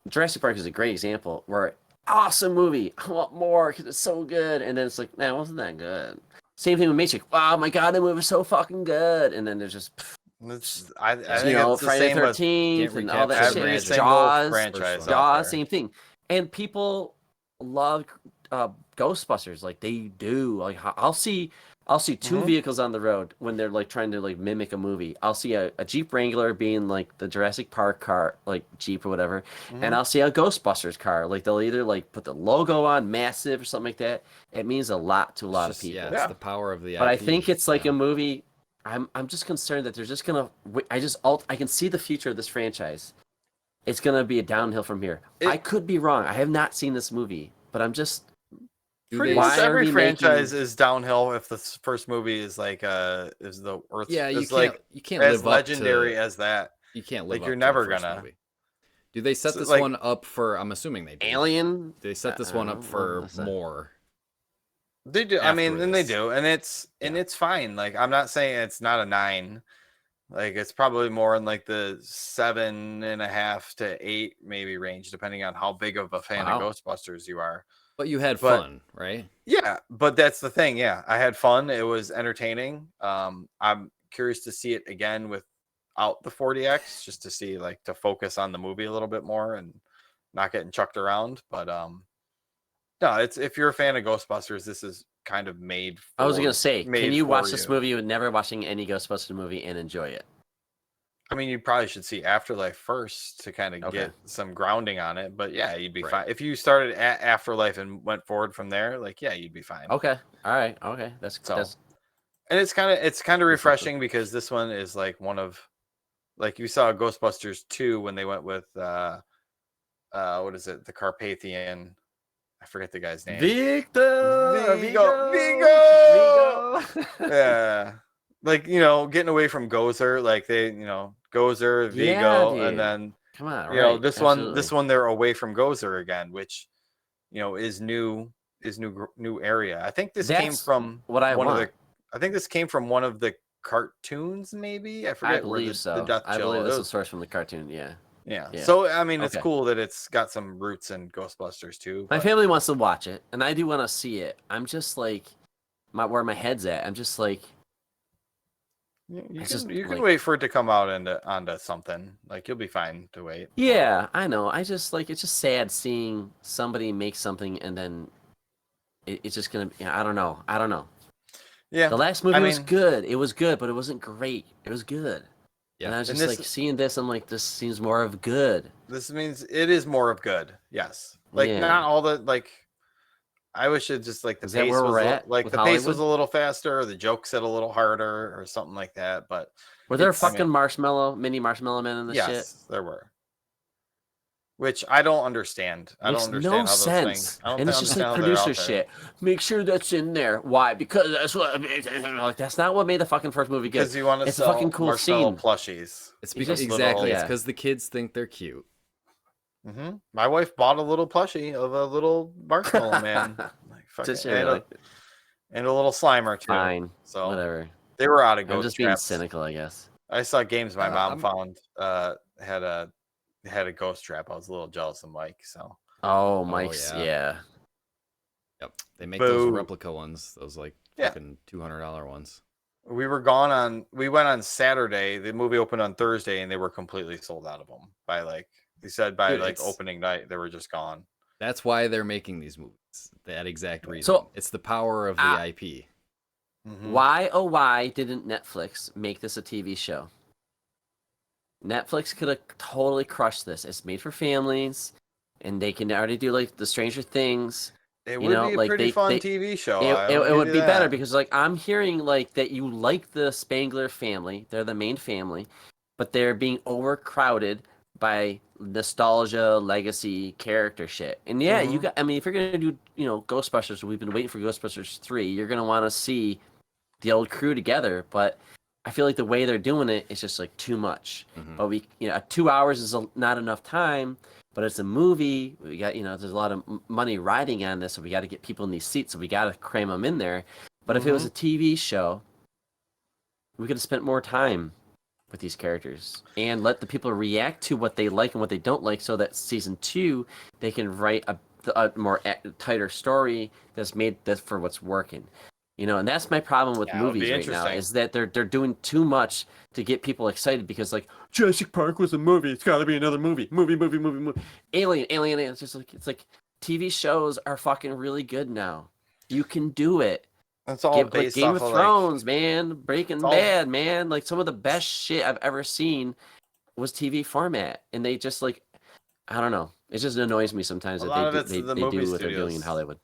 Jurassic Park is a great example where awesome movie. I want more because it's so good, and then it's like, man, it wasn't that good. Same thing with Matrix. Wow, my god, that movie was so fucking good, and then there's just I think it's the Friday same the with 13th and all that every shit. single Jaws, franchise out Jaws, there. same thing. And people love Ghostbusters, like they do. Like I'll see 2 vehicles on the road when they're like trying to like mimic a movie. I'll see a Jeep Wrangler being like the Jurassic Park car, like Jeep or whatever, and I'll see a Ghostbusters car. Like they'll either like put the logo on massive or something like that. It means a lot to a lot of people. Yeah, it's the power of the IP. But I think it's like a movie. I'm just concerned that they're just gonna. I can see the future of this franchise. It's gonna be a downhill from here. I could be wrong. I have not seen this movie, but I'm just. Pretty much every franchise is downhill if the first movie is like is the Earth. Yeah, you is can't like you can't as live legendary up to, as that. You can't live like up you're to never the first gonna. movie. Do they set this like, one up for? I'm assuming they do. Alien. They set this one up for more. They do. I mean, and they this. do, and it's fine. Like I'm not saying it's not a 9. Like it's probably more in like the 7.5 to 8 maybe range, depending on how big of a fan of Ghostbusters you are. But you had fun, right? Yeah, but that's the thing. Yeah, I had fun. It was entertaining. I'm curious to see it again without the 40X, just to see like to focus on the movie a little bit more and not getting chucked around. But no, it's if you're a fan of Ghostbusters, this is kind of made. I was gonna say, can you watch this movie with never watching any Ghostbusters movie and enjoy it? I mean, you probably should see Afterlife first to kind of get some grounding on it. But yeah, you'd be fine. If you started at Afterlife and went forward from there, like, yeah, you'd be fine. Okay. All right. Okay. That's and it's kind of refreshing because this one is like one of, like you saw Ghostbusters 2 when they went with what is it? The Carpathian. I forget the guy's name. Vigo. Yeah. Like, getting away from Gozer, like they, Gozer, Vigo, and then come on, this one they're away from Gozer again, which is new area. I think this came from I think this came from one of the cartoons, maybe. I forget. I believe so. I believe this was sourced from the cartoon. Yeah. So I mean, it's cool that it's got some roots in Ghostbusters too. My family wants to watch it, and I do want to see it. I'm just like, where my head's at. I'm just like. You can wait for it to come out onto something. Like you'll be fine to wait. Yeah, I know. I just like it's just sad seeing somebody make something and then it's just gonna. I don't know. Yeah, the last movie was good. It was good, but it wasn't great. It was good. Yeah, and I was just like seeing this. I'm like, this seems more of good. This means it is more of good. Yes, like not all the like. I wish it just like the pace was pace was a little faster, or the jokes hit a little harder, or something like that. But were there fucking mini marshmallow men in this shit? Yes, there were. Which I don't understand. I don't understand how those things. And it's just like producer shit. Make sure that's in there. Why? Because that's what. Like that's not what made the fucking first movie good. Because you want to sell fucking cool marshmallow plushies. It's because exactly. It's because the kids think they're cute. Mm-hmm. My wife bought a little plushie of a little marshmallow man, and a little Slimer too. Fine, so whatever. They were out of ghost I'm just traps. being cynical, I guess. I saw games my mom found had a ghost trap. I was a little jealous of Mike. So Mike's yeah. Yep, they make those replica ones. Those like fucking $200 ones. We went on Saturday. The movie opened on Thursday, and they were completely sold out of them by opening night. They were just gone. That's why they're making these movies. That exact reason. So it's the power of the IP. Mm-hmm. Why didn't Netflix make this a TV show? Netflix could have totally crushed this. It's made for families, and they can already do like the Stranger Things. It You would know, be a like pretty fun they TV show. it would be better because like I'm hearing like that you like the Spangler family. They're the main family, but they're being overcrowded by nostalgia, legacy, character shit. And yeah, you got. I mean, if you're gonna do Ghostbusters, we've been waiting for Ghostbusters 3. You're gonna want to see the old crew together, but I feel like the way they're doing it is just like too much. But 2 hours is not enough time. But it's a movie. We got there's a lot of money riding on this, so we got to get people in these seats. So we got to cram them in there. But if it was a TV show, we could have spent more time with these characters and let the people react to what they like and what they don't like, so that season 2 they can write a more tighter story that's made that for what's working. And that's my problem with movies right now is that they're doing too much to get people excited because like Jurassic Park was a movie, it's got to be another movie. Alien. It's like TV shows are fucking really good now. You can do it. That's all based Game off of Thrones, man, Breaking Bad, man. Like some of the best shit I've ever seen was TV format, and they just like I don't know. It just annoys me sometimes that they do what they're doing in Hollywood.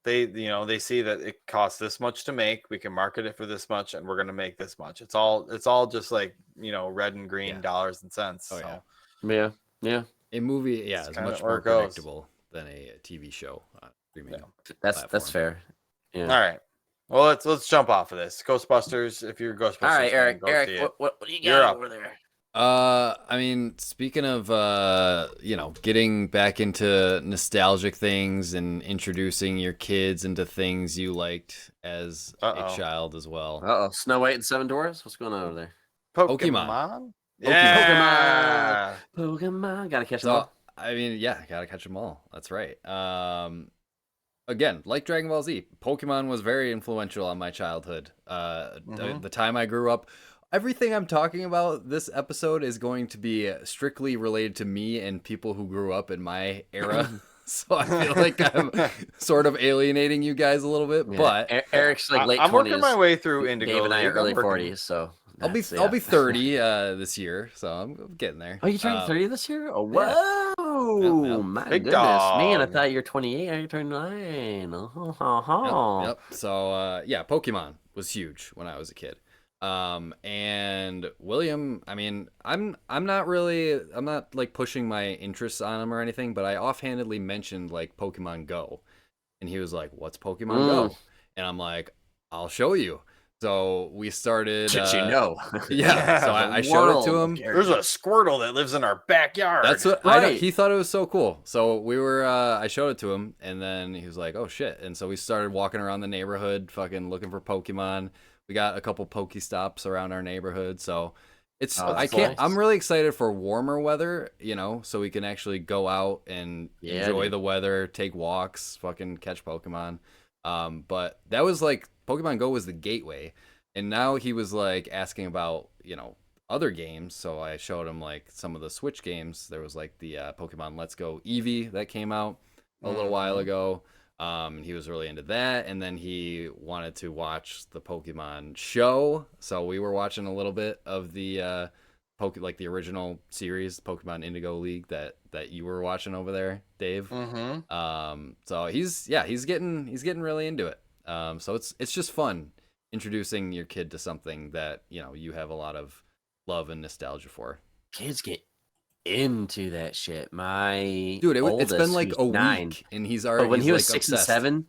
They see that it costs this much to make. We can market it for this much, and we're gonna make this much. It's all just like red and green dollars and cents. Oh so. Yeah. A movie, is much more predictable than a TV show. That's fair. Yeah. All right. Well, let's jump off of this. Ghostbusters. If you're a Ghostbusters, all right, fan, Eric, what do you got over there? I mean, speaking of, getting back into nostalgic things and introducing your kids into things you liked as a child as well. Snow White and Seven Dwarfs? What's going on over there? Pokemon? Yeah. Pokemon. Gotta catch them all. I mean, gotta catch them all. That's right. Again, like Dragon Ball Z, Pokemon was very influential on my childhood. The time I grew up. Everything I'm talking about this episode is going to be strictly related to me and people who grew up in my era. So I feel like I'm sort of alienating you guys a little bit. But Eric's like late 20s. I'm working my way through Indigo. Dave and I are early 40s, so I'll be 30 this year, so I'm getting there. Oh, you turning 30 this year? Oh, whoa! Yep. My Big goodness, dog. man! I thought you were 28. Now you're turning 9. Yep. So Pokemon was huge when I was a kid. And William, I mean, I'm not like pushing my interests on him or anything, but I offhandedly mentioned like Pokemon Go, and he was like, "What's Pokemon Go?" And I'm like, "I'll show you." So we started. Did you know? Yeah. So I showed it to him. There's a Squirtle that lives in our backyard. That's what I know. He thought it was so cool. So we were. I showed it to him, and then he was like, "Oh shit!" And so we started walking around the neighborhood, fucking looking for Pokemon. We got a couple Pokestops around our neighborhood, so it's nice. I'm really excited for warmer weather, so we can actually go out and enjoy the weather, take walks, fucking catch Pokemon. But that was like Pokemon Go was the gateway, and now he was like asking about other games, so I showed him like some of the Switch games. There was like the Pokemon Let's Go Eevee that came out a little while ago. He was really into that, and then he wanted to watch the Pokemon show, so we were watching a little bit of the the original series, Pokemon Indigo League that you were watching over there, Dave. So he's getting really into it. So it's just fun introducing your kid to something that you have a lot of love and nostalgia for. Kids get into that shit. My dude, it's oldest, been like a 9, week, and he's already. But when he was like 6 obsessed. and 7,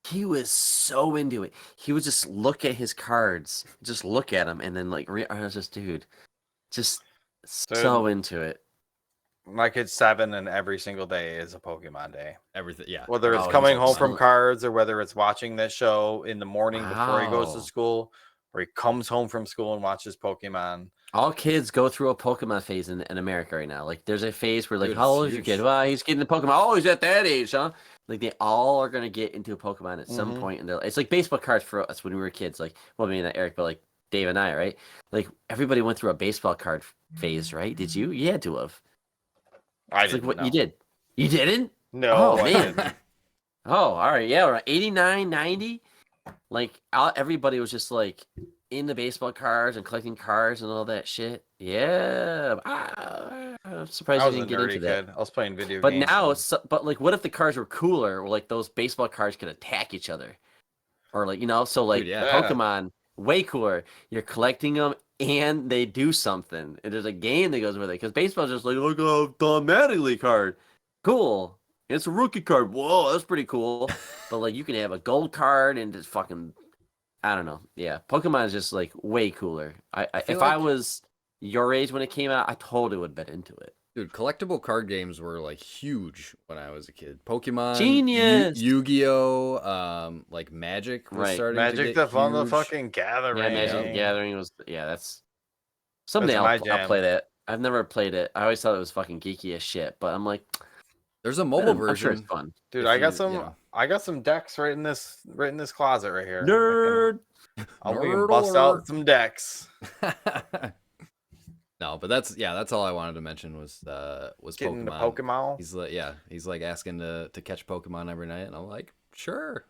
he was so into it. He would just look at his cards, just look at them, and then like, I was just, dude, just so into it. My kid's 7, and every single day is a Pokemon day. Everything, yeah. Whether it's coming home from cards, or whether it's watching this show in the morning before he goes to school, or he comes home from school and watches Pokemon. All kids go through a Pokemon phase in America right now. Like, there's a phase where, like, how old is your kid? Well, he's getting the Pokemon. Oh, he's at that age, huh? Like, they all are going to get into a Pokemon at some point in their life. It's like baseball cards for us when we were kids. Like, well, I mean, not Eric, but, like, Dave and I, right? Like, everybody went through a baseball card phase, right? Did you? You had to have. I didn't. Like, what you did? You didn't? No. Oh, man. Oh, all right. Yeah, 89, 90. Like, everybody was just like, into baseball cards and collecting cards and all that shit. Yeah, I'm surprised I I was a didn't get into nerdy that. kid. I was playing video But games. now, but like, what if the cards were cooler? Or like those baseball cards could attack each other, or like so like Dude, yeah. Pokemon, way cooler. You're collecting them and they do something. And there's a game that goes with it because baseball's just like look at the Mattingly card, cool. It's a rookie card. Whoa, that's pretty cool. But like, you can have a gold card and just fucking, I don't know. Yeah, Pokemon is just like way cooler. If I was your age when it came out, I totally would bet into it. Dude, collectible card games were like huge when I was a kid. Pokemon, Genius. Yu-Gi-Oh, like Magic was starting to Magic get the Fun the huge. fucking Gathering. Yeah, Magic the Gathering was that's someday I'll play that. I've never played it. I always thought it was fucking geeky as shit, but I'm like, there's a mobile version. I'm sure it's fun. Dude, I got some decks right in this closet right here. Nerd. I'll bust out some decks. No, but that's all I wanted to mention was Getting Pokemon. Pokemon. He's like asking to catch Pokemon every night, and I'm like, sure,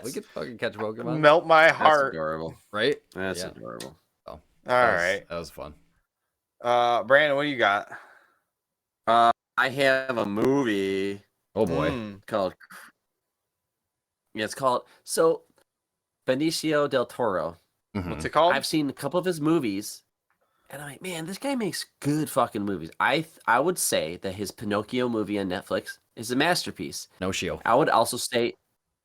we could fucking catch Pokemon. Melt my heart. That's adorable, right? That's adorable. Oh, all right, that was fun. Brandon, what do you got? I have a movie. Oh boy, called. Yeah, it's called Benicio del Toro. What's it called? I've seen a couple of his movies, and I'm like, man, this guy makes good fucking movies. I would say that his Pinocchio movie on Netflix is a masterpiece. No shield. I would also state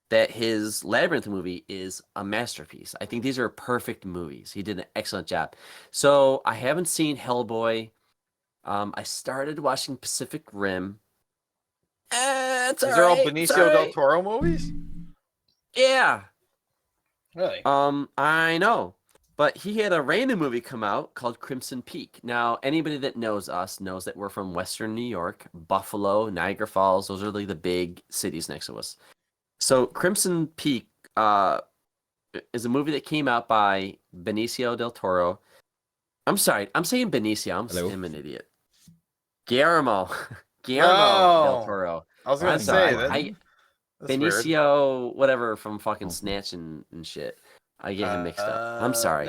that his Labyrinth movie is a masterpiece. I think these are perfect movies. He did an excellent job. So I haven't seen Hellboy. I started watching Pacific Rim. These are all Benicio del Toro movies? Yeah. Really? I know. But he had a random movie come out called Crimson Peak. Now, anybody that knows us knows that we're from Western New York, Buffalo, Niagara Falls. Those are like the big cities next to us. So Crimson Peak is a movie that came out by Benicio del Toro. I'm sorry, I'm saying Benicio. I'm an idiot. Guillermo del Toro. I was gonna say that. Benicio, weird. Whatever from fucking Snatch and shit. I get him mixed up. I'm sorry.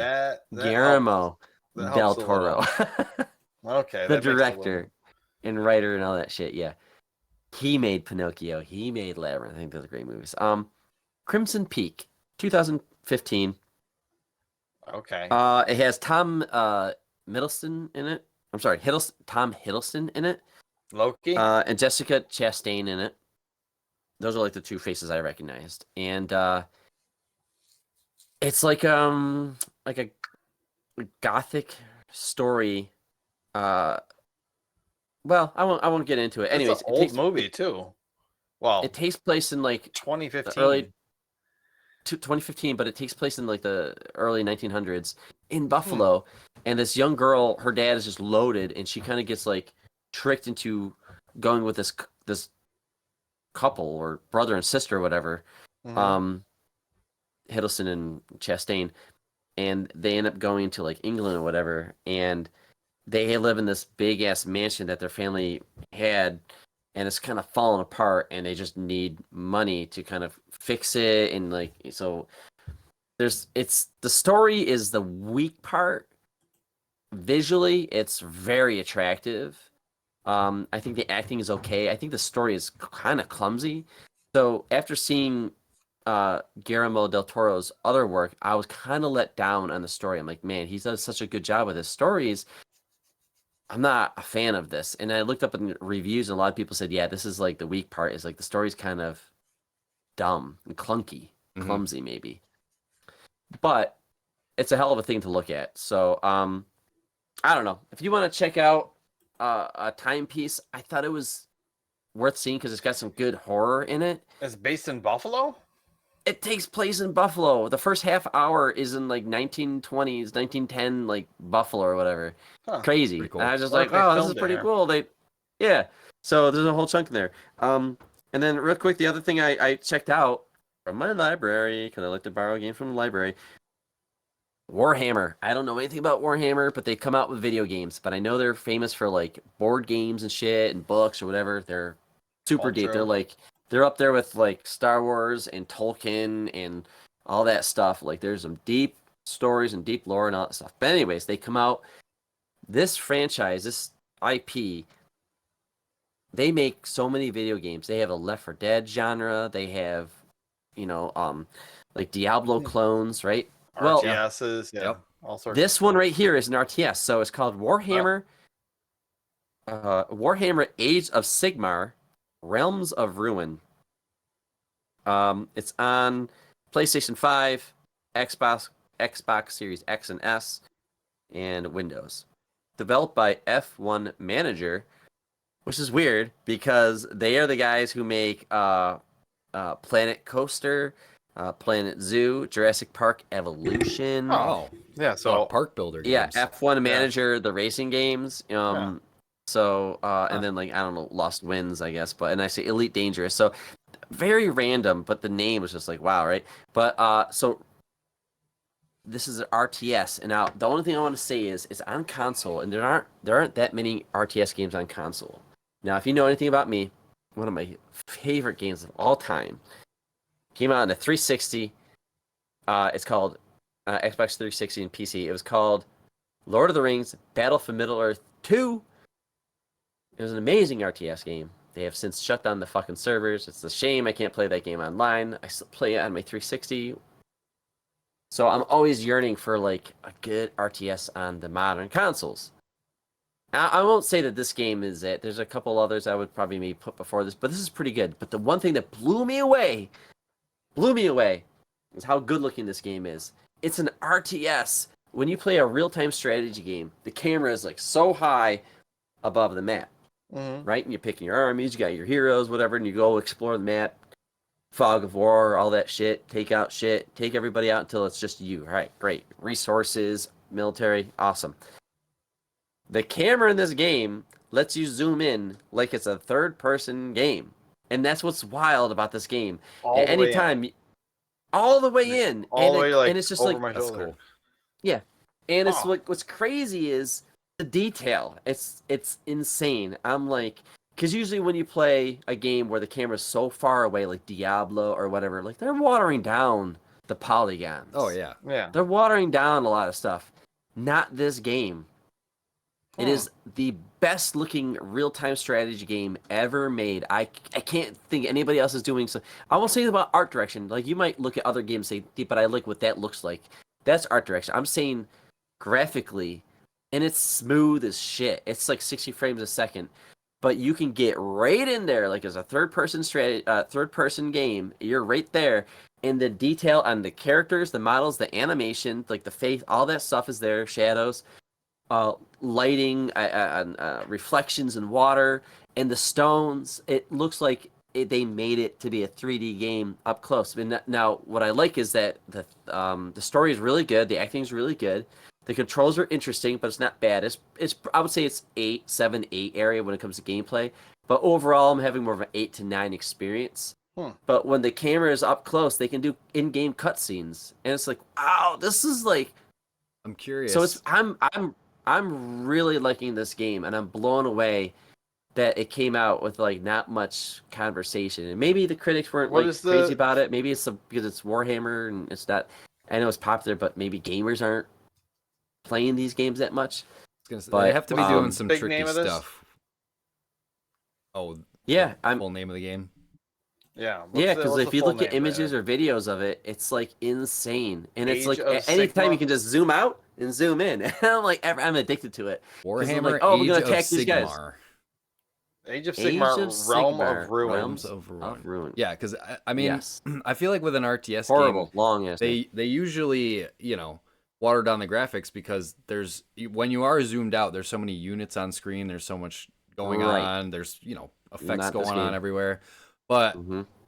Guillermo del Toro. Okay. The director and writer and all that shit. Yeah. He made Pinocchio. He made Labyrinth. I think those are great movies. Crimson Peak, 2015. Okay. It has Tom Hiddleston in it. I'm sorry, Tom Hiddleston in it. Loki. And Jessica Chastain in it. Those are like the two faces I recognized. And it's like a gothic story. Well, I won't get into it. Anyways, it's an old movie too. Well, it takes place in like 2015. Early 2015, but it takes place in like the early 1900s in Buffalo. And this young girl, her dad is just loaded, and she kind of gets like tricked into going with this couple or brother and sister or whatever. Hiddleston and Chastain, and they end up going to like England or whatever, and they live in this big ass mansion that their family had, and it's kind of falling apart, and they just need money to kind of fix it. And like, so the story is the weak part. Visually, it's very attractive. I think the acting is okay. I think the story is kind of clumsy. So after seeing Guillermo del Toro's other work, I was kind of let down on the story. I'm like, man, he does such a good job with his stories. I'm not a fan of this. And I looked up in reviews, and a lot of people said, yeah, this is like the weak part, is like the story's kind of dumb and clunky, clumsy maybe. But it's a hell of a thing to look at. So I don't know. If you want to check out a timepiece, I thought it was worth seeing because it's got some good horror in it. It's based in Buffalo? It takes place in Buffalo. The first half hour is in like 1920s, 1910, like Buffalo or whatever. Huh, crazy. Cool. And I was just like, oh, this is pretty cool. Yeah. So there's a whole chunk in there. And then real quick, the other thing I checked out from my library, because I like to borrow games from the library, Warhammer. I don't know anything about Warhammer, but they come out with video games. But I know they're famous for like board games and shit and books or whatever. They're super deep. They're up there with like Star Wars and Tolkien and all that stuff. Like there's some deep stories and deep lore and all that stuff. But anyways, they come out. This franchise, this IP, they make so many video games. They have a Left 4 Dead genre. They have, like Diablo clones, right? RTSs, well, all sorts. This one right here is an RTS, so it's called Warhammer. Warhammer: Age of Sigmar, Realms of Ruin. It's on PlayStation 5, Xbox Series X and S, and Windows. Developed by F1 Manager, which is weird because they are the guys who make Planet Coaster, Planet Zoo, Jurassic Park Evolution. Oh, yeah, so park builder games. Yeah, F1 Manager, the racing games. So and then like I don't know, Lost Winds, I guess. But and I say Elite Dangerous. So very random, but the name was just like wow, right? But so this is an RTS, and now the only thing I want to say is it's on console, and there aren't that many RTS games on console. Now, if you know anything about me, one of my favorite games of all time came out on the 360. It's called Xbox 360 and PC. It was called Lord of the Rings: Battle for Middle-earth 2. It was an amazing RTS game. They have since shut down the fucking servers. It's a shame I can't play that game online. I still play it on my 360. So I'm always yearning for like a good RTS on the modern consoles. I won't say that this game is it. There's a couple others I would probably maybe put before this, but this is pretty good. But the one thing that blew me away, is how good looking this game is. It's an RTS. When you play a real-time strategy game, the camera is like so high above the map, right? And you're picking your armies, you got your heroes, whatever, and you go explore the map. Fog of war, all that shit, take everybody out until it's just you. All right, great. Resources, military, awesome. The camera in this game lets you zoom in like it's a third-person game. And that's what's wild about this game. At any time, all the way in. And it's just like, that's cool. Yeah. And it's like, what's crazy is the detail. It's insane. I'm like, because usually when you play a game where the camera's so far away, like Diablo or whatever, like they're watering down the polygons. Oh, yeah. Yeah. They're watering down a lot of stuff. Not this game. It is the best looking real-time strategy game ever made. I can't think anybody else is doing so. I won't say about art direction. Like you might look at other games and say, but I like what that looks like. That's art direction. I'm saying graphically, and it's smooth as shit. It's like 60 frames a second. But you can get right in there, like as a third-person game. You're right there, and the detail on the characters, the models, the animation, like the face, all that stuff is there. Shadows, lighting, reflections in water, and the stones. It looks like they made it to be a 3D game up close. I mean, now what I like is that the story is really good, the acting is really good. The controls are interesting, but it's not bad. It's I would say it's 7, 8 area when it comes to gameplay. But overall, I'm having more of an 8 to 9 experience. But when the camera is up close, they can do in-game cutscenes, and it's like, wow, this is like. I'm curious. So I'm really liking this game, and I'm blown away that it came out with like not much conversation. And maybe the critics weren't crazy about it. Maybe it's because it's Warhammer and it's not. I know it's popular, but maybe gamers aren't playing these games that much. But they have to be doing some tricky stuff. Oh, yeah, full name of the game. Yeah, because if you look at images or videos of it, it's like insane, and it's like anytime you can just zoom out and zoom in. And I'm like, I'm addicted to it. Warhammer, like, we're gonna attack these guys. Age of Sigmar, Realms of Ruin. Yeah, because I mean, yes. I feel like with an RTS game, long as they usually water down the graphics because when you are zoomed out, there's so many units on screen. There's so much going on. There's effects going on everywhere. But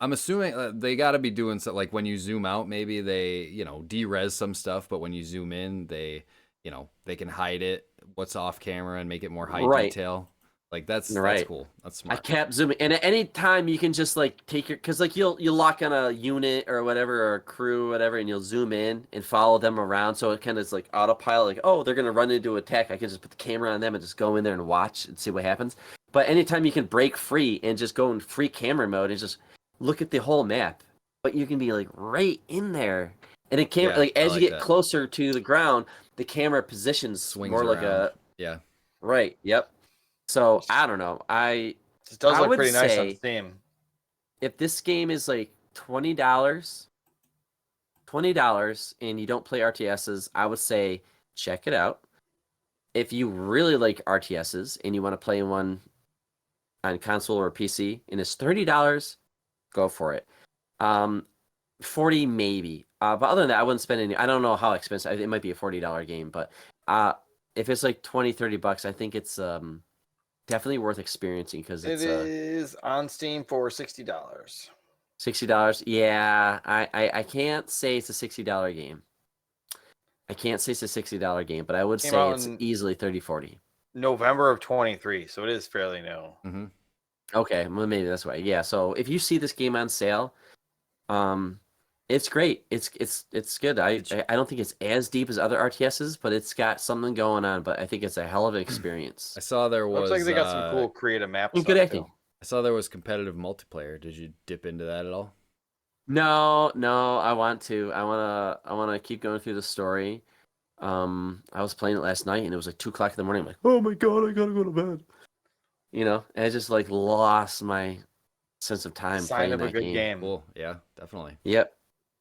I'm assuming they got to be doing so. Like when you zoom out, maybe they de-res some stuff, but when you zoom in, they can hide it, what's off camera, and make it more high detail. Like that's cool. That's smart. I kept zooming, and at any time you can just like take because like you'll lock on a unit or whatever or a crew or whatever, and you'll zoom in and follow them around. So it kind of is like autopilot. Like, oh, they're gonna run into attack. I can just put the camera on them and just go in there and watch and see what happens. But anytime you can break free and just go in free camera mode and just look at the whole map, but you can be like right in there, And it came like as you get that. closer to the ground, the camera positions swings more around. like a right. Yep. So I don't know. It does look pretty nice on Steam. If this game is like $20, and you don't play RTSs, I would say check it out. If you really like RTSs and you want to play one on console or PC and it's $30, go for it. 40 maybe. But other than that, I wouldn't spend any. I don't know how expensive. It might be a $40 game, but if it's like $20-$30, I think it's definitely worth experiencing because it is on Steam for $60. $60. Yeah, I can't say it's a $60 game. I can't say it's a $60 game, but I would say it's easily $30-$40. November of 23, so it is fairly new. Mm-hmm. Okay, well maybe that's why. Yeah, so if you see this game on sale, it's great. It's good. I don't think it's as deep as other RTSs, but it's got something going on. But I think it's a hell of an experience. I saw there was. Looks like they got some cool creative maps. And good acting. I saw there was competitive multiplayer. Did you dip into that at all? No. I want to. I wanna keep going through the story. I was playing it last night, and it was like 2:00 in the morning. I'm like, oh my god, I gotta go to bed. You know, and I just like lost my sense of time playing that game. Cool. Yeah, definitely. Yep.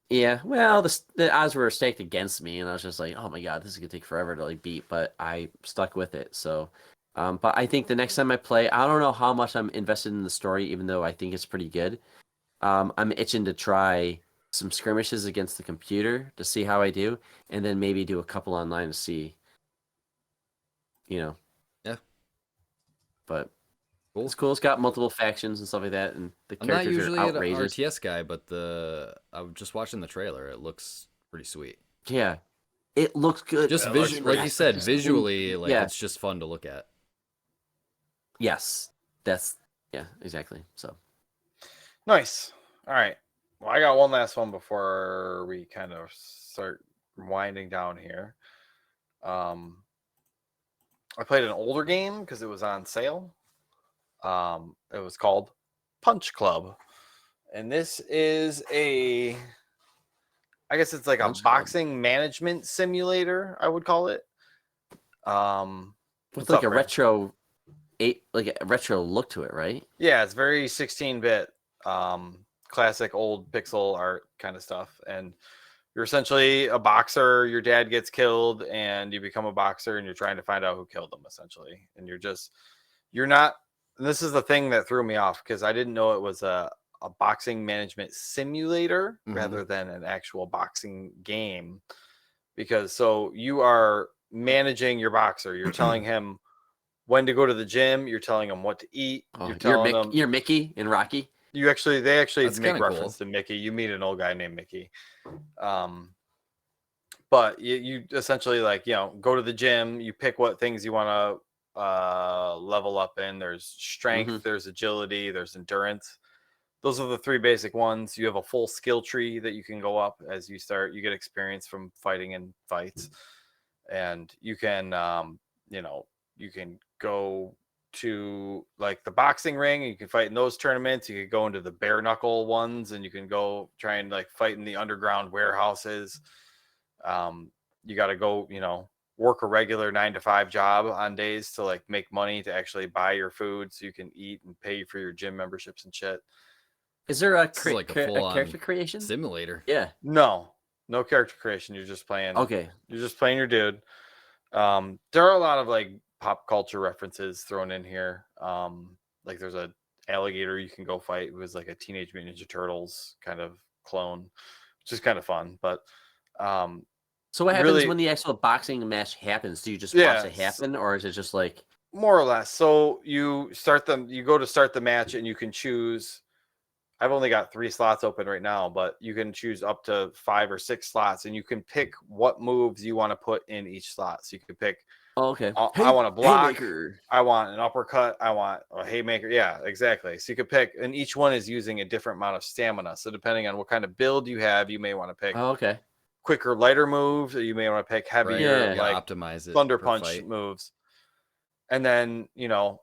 Yeah, well, the odds were stacked against me, and I was just like, "Oh my god, this is gonna take forever to like beat," but I stuck with it. So, but I think the next time I play, I don't know how much I'm invested in the story, even though I think it's pretty good. I'm itching to try some skirmishes against the computer to see how I do, and then maybe do a couple online to see. Yeah. But cool. It's cool. It's got multiple factions and stuff like that, and the characters are outrageous. I'm not usually an RTS guy, but I was just watching the trailer. It looks pretty sweet. Yeah, it looks good. Just visually, like you said, visually, it's just fun to look at. Yes, exactly. So nice. All right. Well, I got one last one before we kind of start winding down here. I played an older game because it was on sale. It was called Punch Club, and this is I guess it's like a boxing management simulator, I would call it. With like a retro look to it, right? Yeah, it's very 16-bit, classic old pixel art kind of stuff, and you're essentially a boxer. Your dad gets killed, and you become a boxer, and you're trying to find out who killed him, essentially. And you're not. And this is the thing that threw me off because I didn't know it was a boxing management simulator rather than an actual boxing game. Because so you are managing your boxer. You're telling him when to go to the gym. You're telling him what to eat. You're telling him you're Mickey and Rocky. They actually That's make reference to Mickey. You meet an old guy named Mickey. But you essentially go to the gym. You pick what things you want to level up in. There's strength, there's agility, there's endurance. Those are the three basic ones. You have a full skill tree that you can go up as you start. You get experience from fighting in fights, and you can you can go to like the boxing ring and you can fight in those tournaments. You could go into the bare knuckle ones and you can go try and like fight in the underground warehouses. You got to go work a regular 9-to-5 job on days to like make money to actually buy your food so you can eat and pay for your gym memberships and shit. Is there a character creation simulator? Yeah. No character creation. You're just playing. Okay. You're just playing your dude. There are a lot of like pop culture references thrown in here. Like there's a alligator you can go fight who is like a Teenage Mutant Ninja Turtles kind of clone, which is kind of fun. But so what happens when the actual boxing match happens? Do you just watch it happen, or is it just like more or less? So you go to start the match, and you can choose. I've only got 3 slots open right now, but you can choose up to 5 or 6 slots, and you can pick what moves you want to put in each slot. So you can pick. Oh, okay. I want a block. Haymaker. I want an uppercut. I want a haymaker. Yeah, exactly. So you could pick, and each one is using a different amount of stamina. So depending on what kind of build you have, you may want to pick. Oh, okay. Quicker, lighter moves, or you may want to pick heavier, like optimize it, thunder punch moves. And then you'll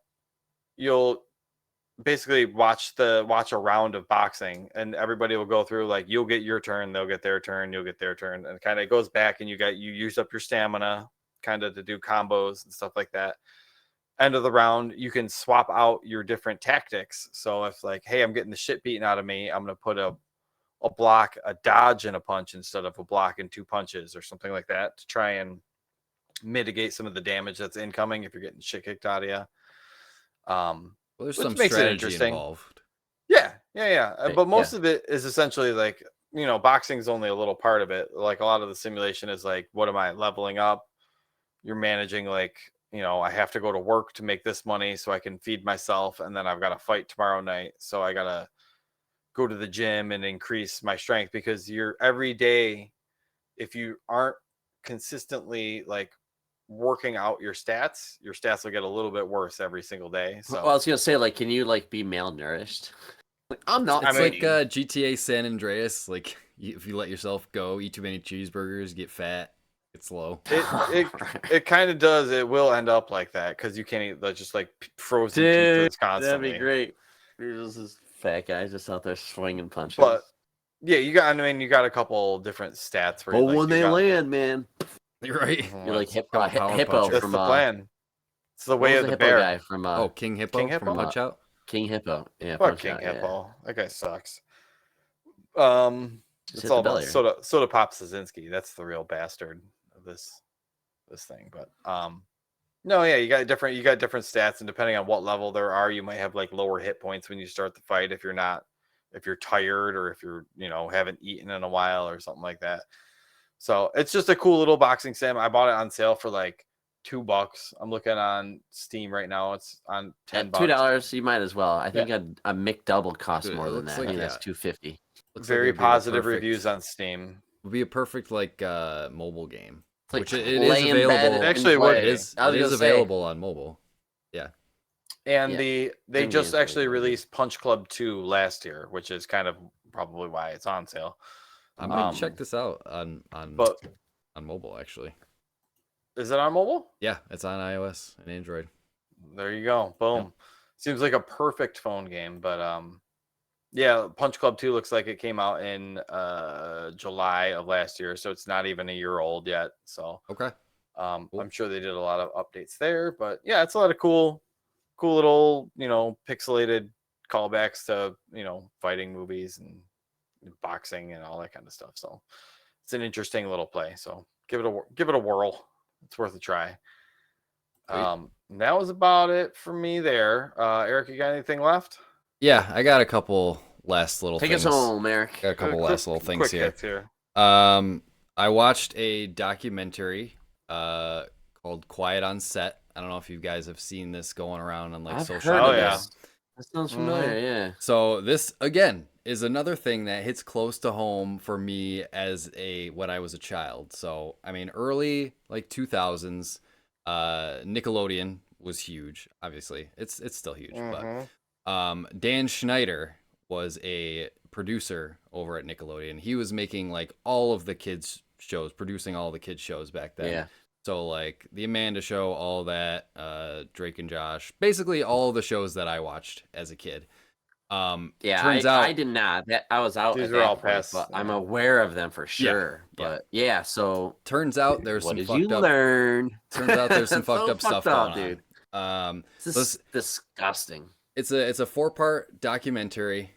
basically watch a round of boxing, and everybody will go through, like, you'll get your turn, they'll get their turn, you'll get their turn, and kind of it goes back, and you use up your stamina kind of to do combos and stuff like that. End of the round, you can swap out your different tactics. So if, like, hey, I'm getting the shit beaten out of me, I'm gonna put a block, a dodge, and a punch instead of a block and 2 punches or something like that to try and mitigate some of the damage that's incoming if you're getting shit kicked out of you. Well, there's Which some makes it strategy interesting. involved. Yeah. But most of it is essentially like, boxing's only a little part of it. Like, a lot of the simulation is like, what am I leveling up? You're managing, like, I have to go to work to make this money so I can feed myself, and then I've got to fight tomorrow night, so I gotta go to the gym and increase my strength, because you're every day, if you aren't consistently, like, working out your stats will get a little bit worse every single day. So Well, I was gonna say, like, can you, like, be malnourished? Like, I'm not. It's like GTA San Andreas. Like, if you let yourself go, eat too many cheeseburgers, get fat, get slow. It kind of does. It will end up like that, because you can't eat just like frozen pizzas constantly. That'd be great. There's this fat guy just out there swinging punches. But yeah, you got a couple different stats for. But when they land, man, you're right. You're like Hippo That's from the plan. It's the way of the bear guy from King Hippo from Punch Out. King Hippo. Yeah, fuck King Hippo. That guy sucks. It's all about Soda Pop Szynski. That's the real bastard of this thing. But no, yeah, you got different stats, and depending on what level there are, you might have like lower hit points when you start the fight if you're tired, or if you're haven't eaten in a while or something like that. So it's just a cool little boxing sim. I bought it on sale for like $2. I'm looking on Steam right now. It's on $10. $2. You might as well. I think a McDouble costs more than that. Like, I think that's $2.50. Very positive reviews on Steam. Would be a perfect mobile game, like which it is available. Actually, it is available on mobile. Yeah. And they just actually released Punch Club 2 last year, which is kind of probably why it's on sale. I'm gonna check this out on mobile, actually. Is it on mobile? Yeah, it's on iOS and Android. There you go. Boom. Yep. Seems like a perfect phone game. But yeah, Punch Club 2 looks like it came out in July of last year, so it's not even a year old yet. So okay. Cool. I'm sure they did a lot of updates there. But yeah, it's a lot of cool little, pixelated callbacks to, fighting movies and boxing and all that kind of stuff. So it's an interesting little play. So give it a whirl. It's worth a try. That was about it for me there. Eric, you got anything left? Yeah, I got a couple last little things. Take us home, Eric. Got a couple last little things here. Here. I watched a documentary called Quiet on Set. I don't know if you guys have seen this going around on like social media. Oh yeah. That sounds familiar, yeah. So this again is another thing that hits close to home for me as when I was a child. So I mean, early like 2000s, Nickelodeon was huge. Obviously, it's still huge. But Dan Schneider was a producer over at Nickelodeon. He was making like all of the kids shows, producing all the kids shows back then. Yeah. So like the Amanda Show, all that, Drake and Josh, basically all the shows that I watched as a kid. Turns out I did not. I was out. These are all past. But I'm aware of them for sure. Yeah. But so turns out there's some fucked up. Learn? Turns out there's some fucked up stuff going dude. on. This is disgusting. It's a 4-part documentary.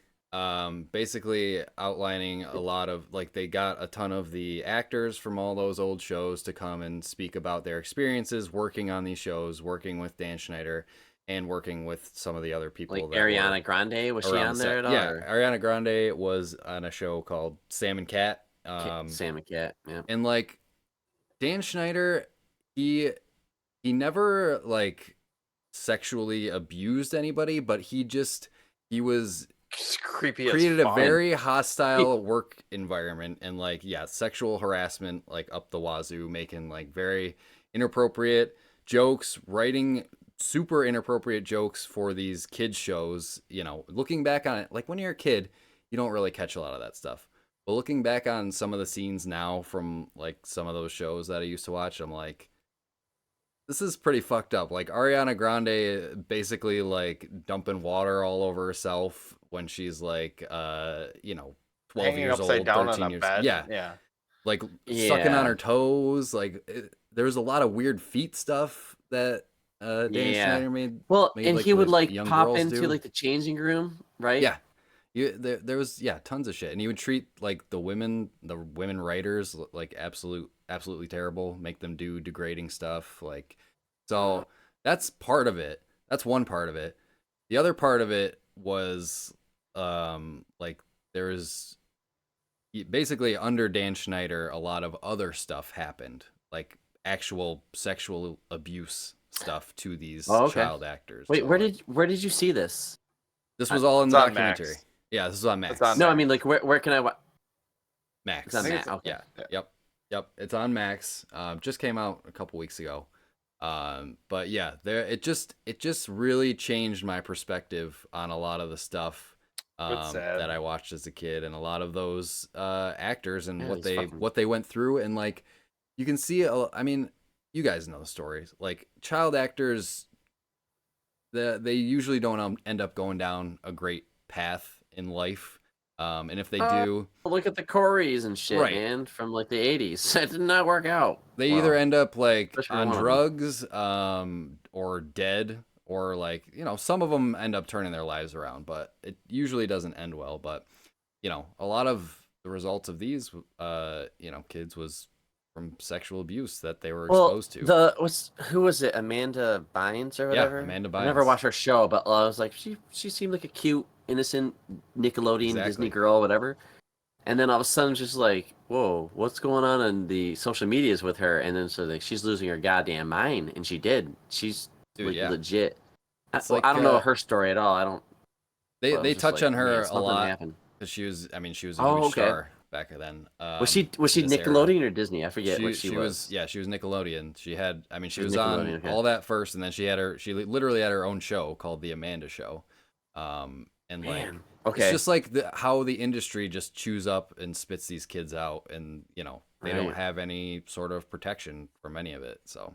Basically outlining a lot of like they got a ton of the actors from all those old shows to come and speak about their experiences working on these shows, working with Dan Schneider and working with some of the other people. Like Ariana Grande, was she on there at all? Yeah, Ariana Grande was on a show called Sam and Cat. Sam and Cat, yeah. And like Dan Schneider, he never like sexually abused anybody, but he was creepy created a very hostile work environment and like sexual harassment like up the wazoo, making like very inappropriate jokes, writing super inappropriate jokes for these kids shows. Looking back on it, like when you're a kid you don't really catch a lot of that stuff, but looking back on some of the scenes now from like some of those shows that I used to watch, I'm like, this is pretty fucked up. Like Ariana Grande basically like dumping water all over herself when she's like 12 Hanging years upside old, down 13 on a years. bed. Yeah. Like sucking on her toes. Like there was a lot of weird feet stuff that Dan Schneider made. Well, and like, he would like young pop girls into do. like the changing room, right? Yeah. There was tons of shit, and he would treat like the women writers like absolutely terrible, make them do degrading stuff. Like, so that's part of it. That's one part of it. The other part of it was like there was basically under Dan Schneider a lot of other stuff happened, like actual sexual abuse stuff to these child actors. Wait, so, where did you see this? This was all in the documentary. Max. Yeah, this is on Max. No, I mean like where can I watch? Max. It's on Max. Okay. Yeah. Yep. It's on Max. Just came out a couple weeks ago. But yeah, it just really changed my perspective on a lot of the stuff that I watched as a kid, and a lot of those actors and what they went through, and like you can see. I mean, you guys know the stories. Like child actors, they usually don't end up going down a great path in life, and if they do, look at the Coreys and shit, man, from like the 80s. That did not work out. They either end up like on drugs, or dead, or like some of them end up turning their lives around, but it usually doesn't end well. But a lot of the results of these kids was from sexual abuse that they were exposed to. Who was it? Amanda Bynes or whatever? Yeah, Amanda Bynes. I never watched her show, but I was like, she seemed like a cute, innocent Nickelodeon Disney girl, whatever. And then all of a sudden, just like, whoa, what's going on in the social medias with her? And then so like she's losing her goddamn mind, and she did. She's legit. I don't know her story at all. I don't. They touch on her a lot. She was a huge star back then. Was she Nickelodeon or Disney? I forget what she was. Yeah, she was Nickelodeon. She was on all that first, and then she literally had her own show called The Amanda Show. It's just like how the industry just chews up and spits these kids out, and they don't have any sort of protection from any of it. So